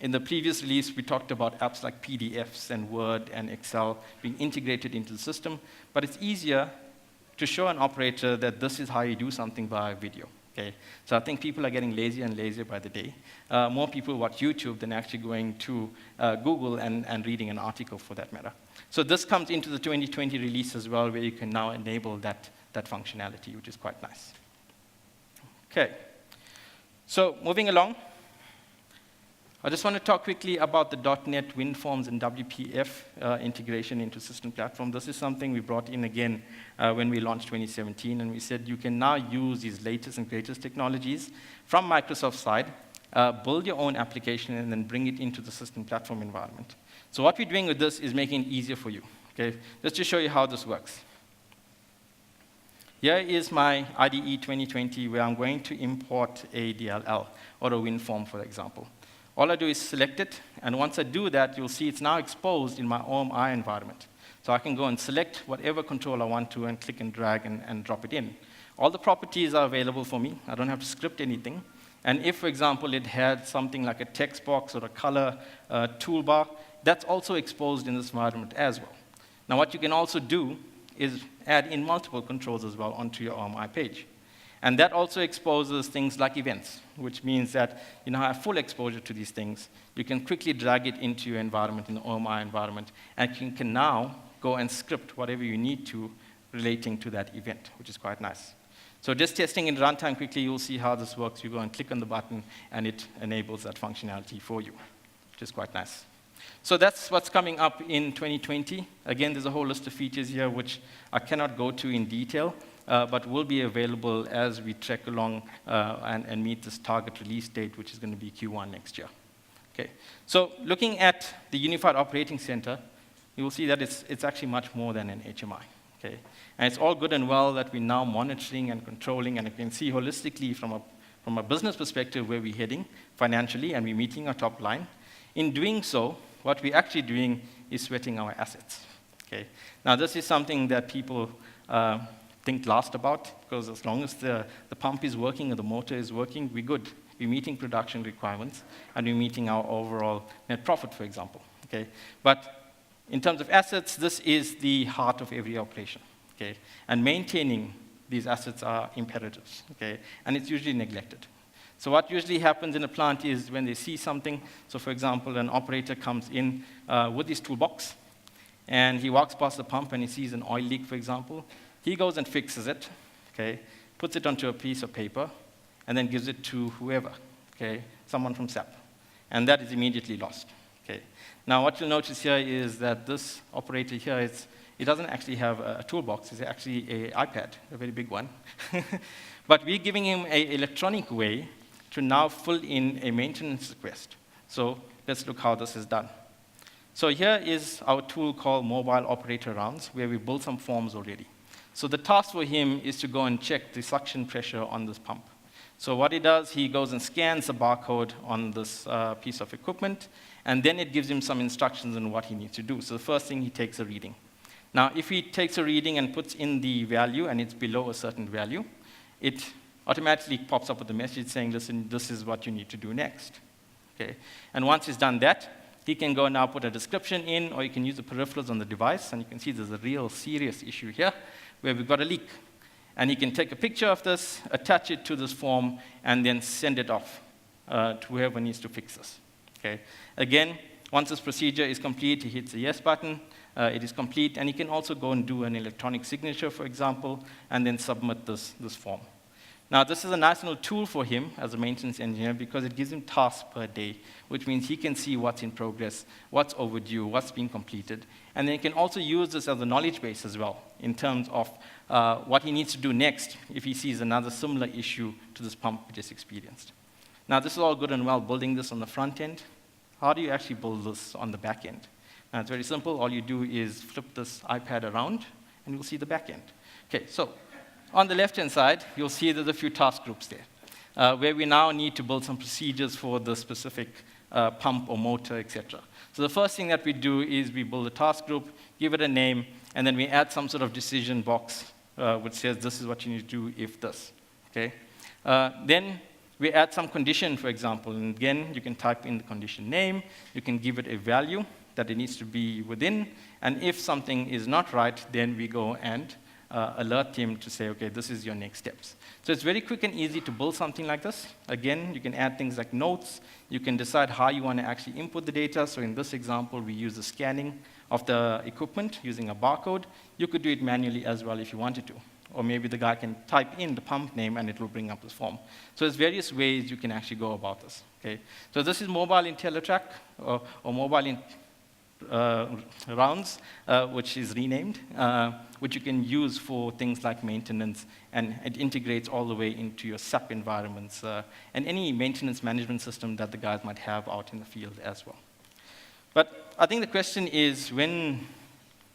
in the previous release, we talked about apps like PDFs and Word and Excel being integrated into the system, but it's easier to show an operator that this is how you do something via video. Okay? So I think people are getting lazier and lazier by the day. More people watch YouTube than actually going to Google and reading an article for that matter. So this comes into the 2020 release as well, where you can now enable that functionality, which is quite nice. Okay. So moving along, I just want to talk quickly about the .NET, WinForms, and WPF integration into system platform. This is something we brought in again when we launched 2017, and we said you can now use these latest and greatest technologies from Microsoft's side, build your own application, and then bring it into the system platform environment. So what we're doing with this is making it easier for you. Okay? Just to show you how this works. Here is my IDE 2020, where I'm going to import a DLL, or a WinForm, for example. All I do is select it, and once I do that, you'll see it's now exposed in my OMI environment. So I can go and select whatever control I want to and click and drag and drop it in. All the properties are available for me. I don't have to script anything. And if, for example, it had something like a text box or a color toolbar, that's also exposed in this environment as well. Now, what you can also do is add in multiple controls as well onto your OMI page. And that also exposes things like events, which means that you now have full exposure to these things. You can quickly drag it into your environment, in the OMI environment, and you can now go and script whatever you need to relating to that event, which is quite nice. So just testing in runtime quickly, you'll see how this works. You go and click on the button, and it enables that functionality for you, which is quite nice. So that's what's coming up in 2020. Again, there's a whole list of features here which I cannot go to in detail, but will be available as we trek along and meet this target release date, which is going to be Q1 next year. Okay. So looking at the Unified Operating Center, you will see that it's actually much more than an HMI. Okay. And it's all good and well that we're now monitoring and controlling, and you can see holistically from a business perspective where we're heading financially, and we're meeting our top line. In doing so, what we're actually doing is sweating our assets. Okay. Now, this is something that people think last about, because as long as the pump is working or the motor is working, we're good. We're meeting production requirements, and we're meeting our overall net profit, for example. Okay? But in terms of assets, this is the heart of every operation. Okay? And maintaining these assets are imperatives. Okay? And it's usually neglected. So what usually happens in a plant is when they see something, so for example, an operator comes in with his toolbox, and he walks past the pump and he sees an oil leak, for example. He goes and fixes it, okay, puts it onto a piece of paper, and then gives it to whoever, okay, someone from SAP. And that is immediately lost. Okay. Now, what you'll notice here is that this operator here, it doesn't actually have a toolbox. It's actually an iPad, a very big one. But we're giving him an electronic way to now fill in a maintenance request. So let's look how this is done. So here is our tool called Mobile Operator Rounds, where we built some forms already. So the task for him is to go and check the suction pressure on this pump. So what he does, he goes and scans the barcode on this piece of equipment, and then it gives him some instructions on what he needs to do. So the first thing, he takes a reading. Now, if he takes a reading and puts in the value, and it's below a certain value, it automatically pops up with a message saying, listen, this is what you need to do next. Okay? And once he's done that, he can go now put a description in, or you can use the peripherals on the device, and you can see there's a real serious issue here, where we've got a leak. And he can take a picture of this, attach it to this form, and then send it off to whoever needs to fix this. Okay? Again, once this procedure is complete, he hits the yes button, it is complete, and he can also go and do an electronic signature, for example, and then submit this form. Now, this is a nice little tool for him as a maintenance engineer because it gives him tasks per day, which means he can see what's in progress, what's overdue, what's being completed. And then he can also use this as a knowledge base as well in terms of what he needs to do next if he sees another similar issue to this pump we just experienced. Now, this is all good and well building this on the front end. How do you actually build this on the back end? Now, it's very simple. All you do is flip this iPad around, and you'll see the back end. Okay, so on the left-hand side, you'll see there's a few task groups there, where we now need to build some procedures for the specific pump or motor, etc. So the first thing that we do is we build a task group, give it a name, and then we add some sort of decision box which says this is what you need to do if this. Okay? Then we add some condition, for example, and again, you can type in the condition name, you can give it a value that it needs to be within, and if something is not right, then we go and alert him to say, okay, this is your next steps. So it's very quick and easy to build something like this. Again, you can add things like notes. You can decide how you want to actually input the data. So in this example, we use the scanning of the equipment using a barcode. You could do it manually as well if you wanted to. Or maybe the guy can type in the pump name and it will bring up this form. So there's various ways you can actually go about this. Okay? So this is mobile IntelliTrack or mobile rounds, which is renamed, which you can use for things like maintenance, and it integrates all the way into your SAP environments and any maintenance management system that the guys might have out in the field as well. But I think the question is, when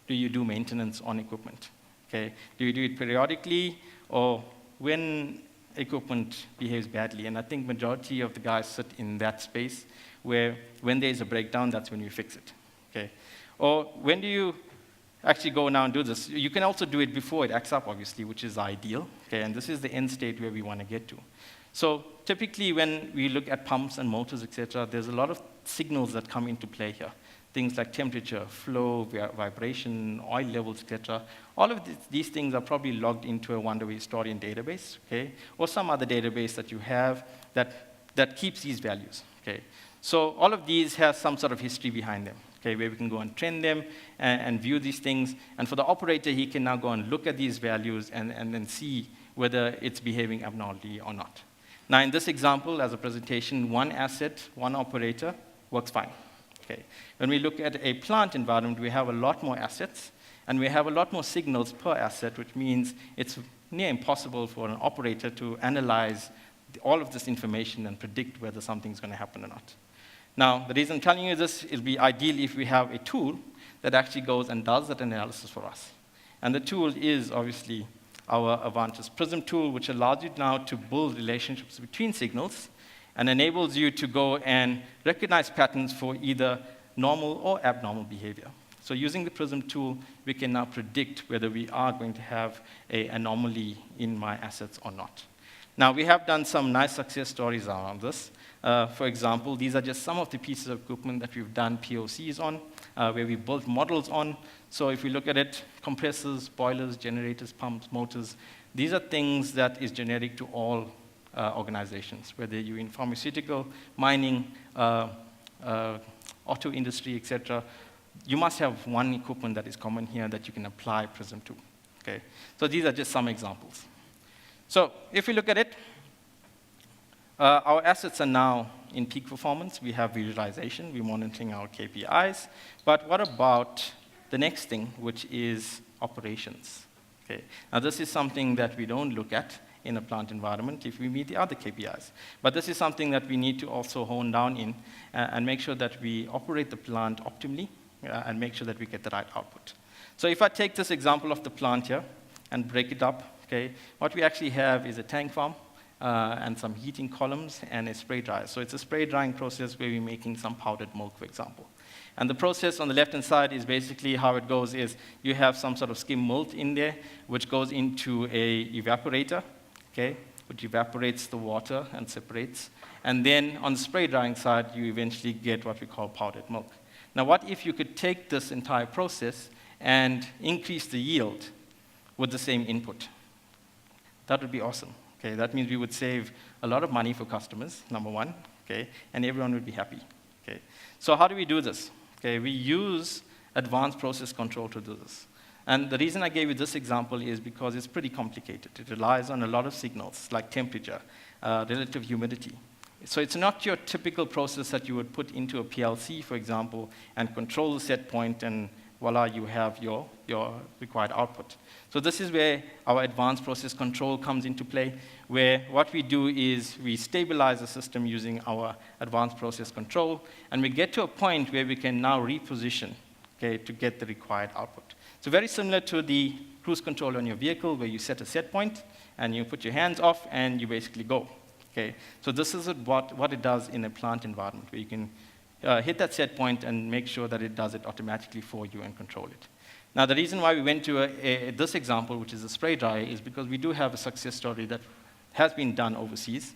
do you do maintenance on equipment? Okay? Do you do it periodically, or when equipment behaves badly? And I think majority of the guys sit in that space where when there's a breakdown, that's when you fix it. Okay. Or when do you actually go now and do this? You can also do it before it acts up, obviously, which is ideal. Okay. And this is the end state where we want to get to. So typically when we look at pumps and motors, etc., there's a lot of signals that come into play here. Things like temperature, flow, vibration, oil levels, etc. All of these things are probably logged into a one-way historian database, okay, or some other database that you have that keeps these values. Okay. So all of these have some sort of history behind them. Okay, where we can go and trend them and view these things. And for the operator, he can now go and look at these values and then see whether it's behaving abnormally or not. Now, in this example, as a presentation, one asset, one operator works fine. Okay. When we look at a plant environment, we have a lot more assets, and we have a lot more signals per asset, which means it's near impossible for an operator to analyze all of this information and predict whether something's going to happen or not. Now, the reason I'm telling you this, it'll be ideal if we have a tool that actually goes and does that analysis for us. And the tool is obviously our Avantis Prism tool, which allows you now to build relationships between signals and enables you to go and recognize patterns for either normal or abnormal behavior. So using the Prism tool, we can now predict whether we are going to have an anomaly in my assets or not. Now, we have done some nice success stories around this. For example, these are just some of the pieces of equipment that we've done POCs on, where we built models on. So if we look at it, compressors, boilers, generators, pumps, motors, these are things that is generic to all organizations, whether you're in pharmaceutical, mining, auto industry, etc. You must have one equipment that is common here that you can apply Prism to. Okay? So these are just some examples. So if we look at it, our assets are now in peak performance. We have visualization. We're monitoring our KPIs. But what about the next thing, which is operations? Okay. Now, this is something that we don't look at in a plant environment if we meet the other KPIs. But this is something that we need to also hone down in and make sure that we operate the plant optimally and make sure that we get the right output. So if I take this example of the plant here and break it up, okay, what we actually have is a tank farm and some heating columns and a spray dryer. So it's a spray drying process where we're making some powdered milk, for example. And the process on the left-hand side is basically how it goes is you have some sort of skim milk in there, which goes into a evaporator, okay, which evaporates the water and separates. And then on the spray drying side, you eventually get what we call powdered milk. Now, what if you could take this entire process and increase the yield with the same input? That would be awesome. Okay, that means we would save a lot of money for customers, number one, okay, and everyone would be happy. Okay. So how do we do this? Okay, we use advanced process control to do this. And the reason I gave you this example is because it's pretty complicated. It relies on a lot of signals, like temperature, relative humidity. So it's not your typical process that you would put into a PLC, for example, and control the set point, and voila, you have your required output. So this is where our advanced process control comes into play, where what we do is we stabilize the system using our advanced process control, and we get to a point where we can now reposition, okay, to get the required output. So very similar to the cruise control on your vehicle, where you set a set point, and you put your hands off, and you basically go. Okay? So this is what it does in a plant environment, where you can hit that set point and make sure that it does it automatically for you and control it. Now, the reason why we went to this example, which is a spray dryer, is because we do have a success story that has been done overseas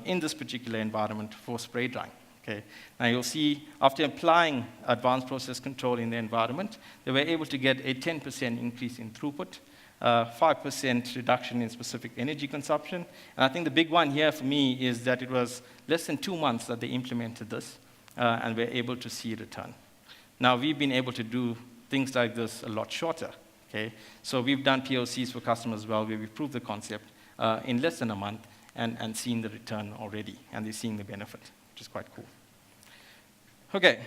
in this particular environment for spray drying. Okay. Now, you'll see after applying advanced process control in the environment, they were able to get a 10% increase in throughput, 5% reduction in specific energy consumption. And I think the big one here for me is that it was less than 2 months that they implemented this, and we're able to see a return. Now, we've been able to do things like this a lot shorter. Okay? So we've done POCs for customers as well, where we've proved the concept in less than a month and seen the return already, and they're seeing the benefit, which is quite cool. Okay,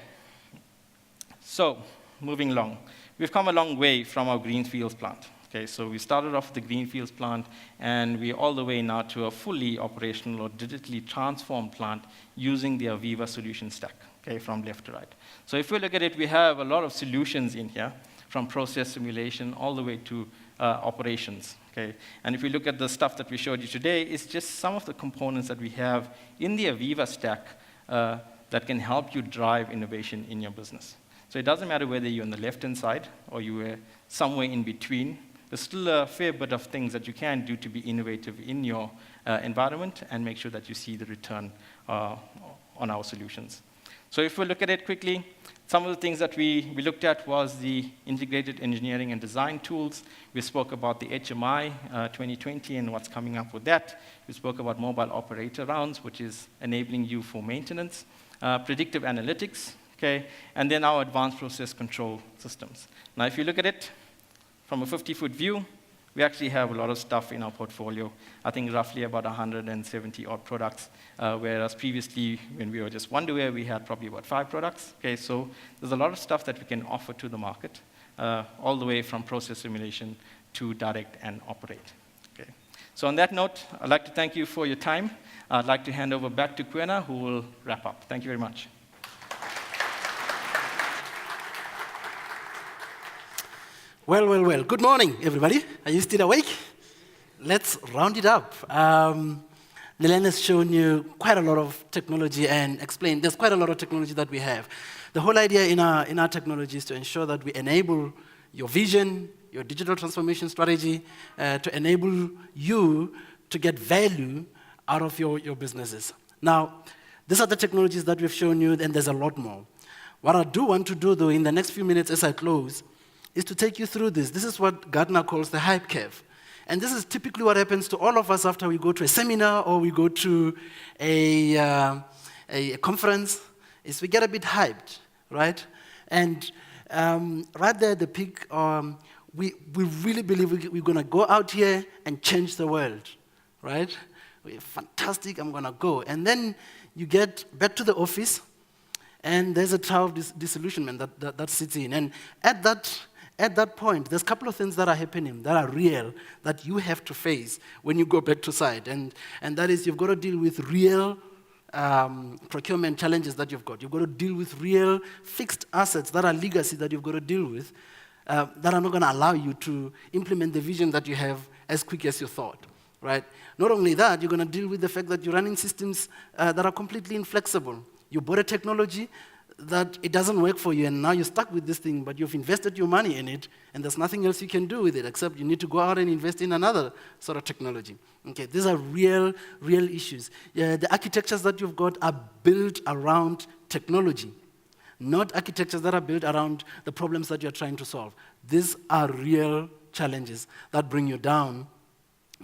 so moving along. We've come a long way from our greenfields plant. Okay, so we started off with the greenfields plant, and we're all the way now to a fully operational or digitally transformed plant using the AVEVA solution stack, okay, from left to right. So if we look at it, we have a lot of solutions in here, from process simulation all the way to operations. Okay? And if we look at the stuff that we showed you today, it's just some of the components that we have in the AVEVA stack that can help you drive innovation in your business. So it doesn't matter whether you're on the left-hand side or you were somewhere in between. There's still a fair bit of things that you can do to be innovative in your environment and make sure that you see the return on our solutions. So if we look at it quickly, some of the things that we looked at was the integrated engineering and design tools. We spoke about the HMI 2020 and what's coming up with that. We spoke about mobile operator rounds, which is enabling you for maintenance, predictive analytics, okay, and then our advanced process control systems. Now, if you look at it from a 50-foot view, we actually have a lot of stuff in our portfolio. I think roughly about 170 odd products, whereas previously, when we were just Wonderware, we had probably about 5 products. Okay, so there's a lot of stuff that we can offer to the market, all the way from process simulation to direct and operate. Okay. So on that note, I'd like to thank you for your time. I'd like to hand over back to Kwena, who will wrap up. Thank you very much. Well, well, well. Good morning, everybody. Are you still awake? Let's round it up. Nelen has shown you quite a lot of technology and explained there's quite a lot of technology that we have. The whole idea in our technology is to ensure that we enable your vision, your digital transformation strategy, to enable you to get value out of your businesses. Now, these are the technologies that we've shown you, and there's a lot more. What I do want to do, though, in the next few minutes as I close, is to take you through this. This is what Gartner calls the hype curve. And this is typically what happens to all of us after we go to a seminar or we go to a conference, is we get a bit hyped, right? And right there at the peak, we really believe we're going to go out here and change the world, right? We're fantastic, I'm going to go. And then you get back to the office, and there's a trial of disillusionment that sits in. And at that at that point, there's a couple of things that are happening that are real that you have to face when you go back to site. And that is, you've got to deal with real procurement challenges that you've got. You've got to deal with real fixed assets that are legacy that you've got to deal with that are not going to allow you to implement the vision that you have as quick as you thought, right? Not only that, you're going to deal with the fact that you're running systems that are completely inflexible. You bought a technology that it doesn't work for you, and now you're stuck with this thing, but you've invested your money in it, and there's nothing else you can do with it except you need to go out and invest in another sort of technology. Okay, these are real issues. The architectures that you've got are built around technology, not architectures that are built around the problems that you're trying to solve. These are real challenges that bring you down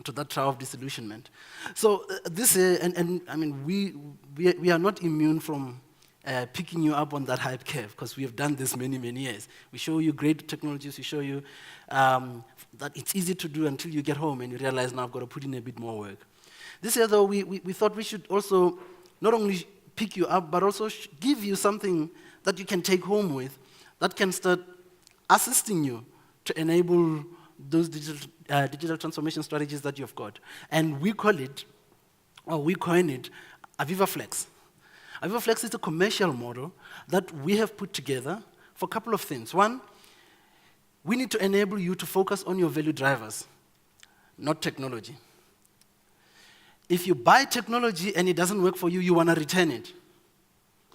to that trial of disillusionment. So I mean, we are not immune from picking you up on that hype curve, because we have done this many years. We show you great technologies, we show you that it's easy to do until you get home and you realize, now I've got to put in a bit more work. This year, though, we thought we should also not only pick you up, but also give you something that you can take home with that can start assisting you to enable those digital transformation strategies that you've got. And we coin it AVEVA Flex. AVEVA Flex is a commercial model that we have put together for a couple of things. One, we need to enable you to focus on your value drivers, not technology. If you buy technology and it doesn't work for you, you want to return it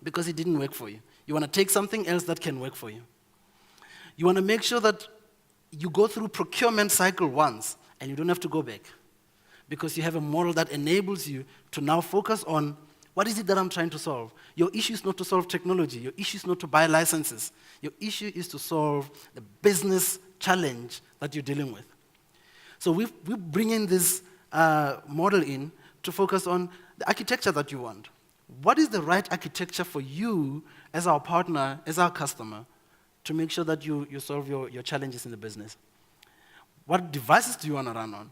because it didn't work for you. You want to take something else that can work for you. You want to make sure that you go through procurement cycle once and you don't have to go back, because you have a model that enables you to now focus on what is it that I'm trying to solve. Your issue is not to solve technology. Your issue is not to buy licenses. Your issue is to solve the business challenge that you're dealing with. So we bring in this model in to focus on the architecture that you want. What is the right architecture for you as our partner, as our customer, to make sure that you solve your challenges in the business? What devices do you want to run on?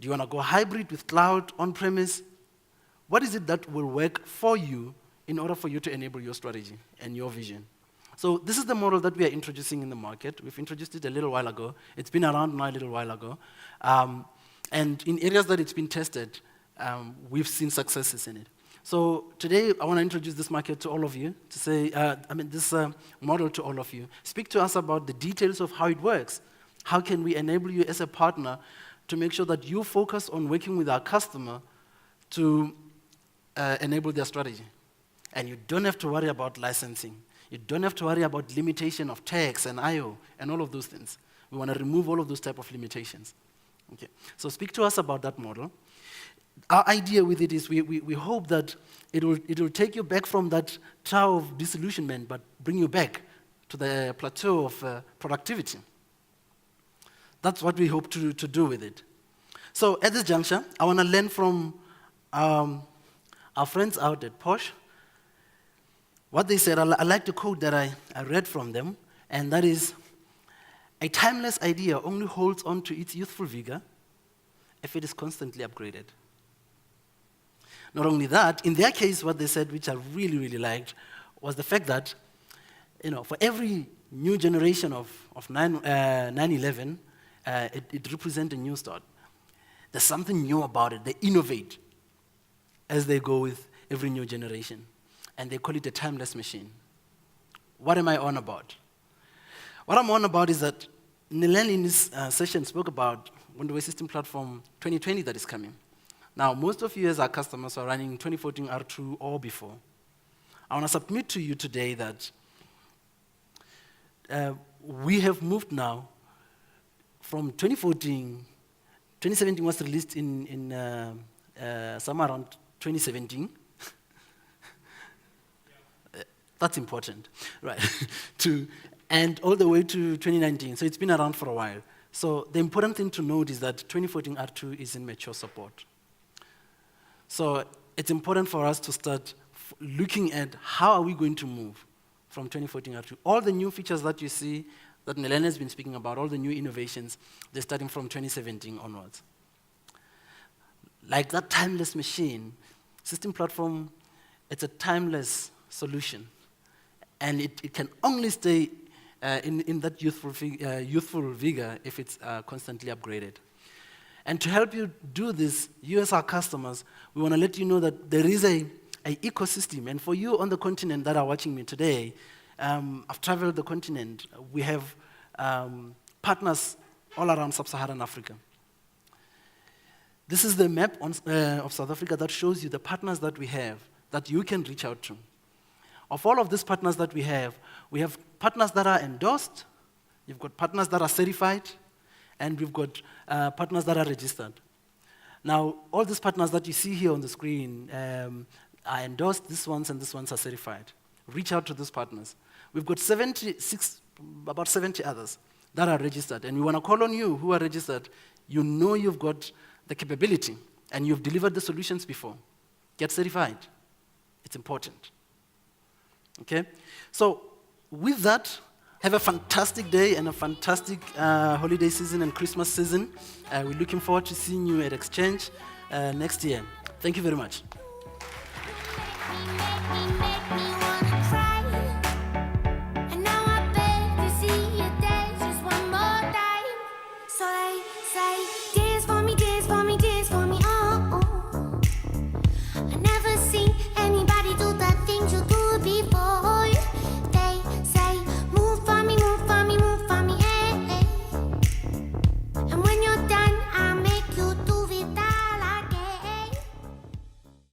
Do you want to go hybrid with cloud, on-premise? What is it that will work for you in order for you to enable your strategy and your vision? So this is the model that we are introducing in the market. We've introduced it a little while ago. It's been around now a little while ago. And in areas that it's been tested, we've seen successes in it. So today, I want to introduce this market to all of you, to say, this model to all of you. Speak to us about the details of how it works. How can we enable you as a partner to make sure that you focus on working with our customer to enable their strategy? And you don't have to worry about licensing. You don't have to worry about limitation of text and I/O and all of those things. We want to remove all of those type of limitations. Okay. So speak to us about that model. Our idea with it is we hope that it will take you back from that trial of disillusionment, but bring you back to the plateau of productivity. That's what we hope to do with it. So at this juncture, I want to learn from our friends out at Posh. What they said, I like the quote that I read from them, and that is, a timeless idea only holds on to its youthful vigor if it is constantly upgraded. Not only that, in their case, what they said, which I really liked, was the fact that, for every new generation of 9/11, it represents a new start. There's something new about it. They innovate as they go with every new generation. And they call it a timeless machine. What am I on about? What I'm on about is that Nilani in this session spoke about Windows System Platform 2020 that is coming. Now, most of you as our customers are running 2014 R2 or before. I want to submit to you today that we have moved now from 2014. 2017 was released in somewhere around 2017. That's important, right? And all the way to 2019. So it's been around for a while. So the important thing to note is that 2014 R2 is in mature support. So it's important for us to start looking at how are we going to move from 2014 R2. All the new features that you see, that Nelena has been speaking about, all the new innovations, they're starting from 2017 onwards. Like that timeless machine, System Platform, it's a timeless solution. And it can only stay in that youthful vigor if it's constantly upgraded. And to help you do this, you as our customers, we want to let you know that there is a ecosystem. And for you on the continent that are watching me today, I've traveled the continent. We have partners all around sub-Saharan Africa. This is the map of South Africa that shows you the partners that we have that you can reach out to. Of all of these partners that we have partners that are endorsed, you've got partners that are certified, and we've got partners that are registered. Now, all these partners that you see here on the screen are endorsed, these ones and these ones are certified. Reach out to those partners. We've got about 70 others that are registered, and we want to call on you who are registered. You know you've got the capability, and you've delivered the solutions before. Get certified. It's important. Okay? So, with that, have a fantastic day and a fantastic holiday season and Christmas season. We're looking forward to seeing you at Exchange next year. Thank you very much. So they say, dance for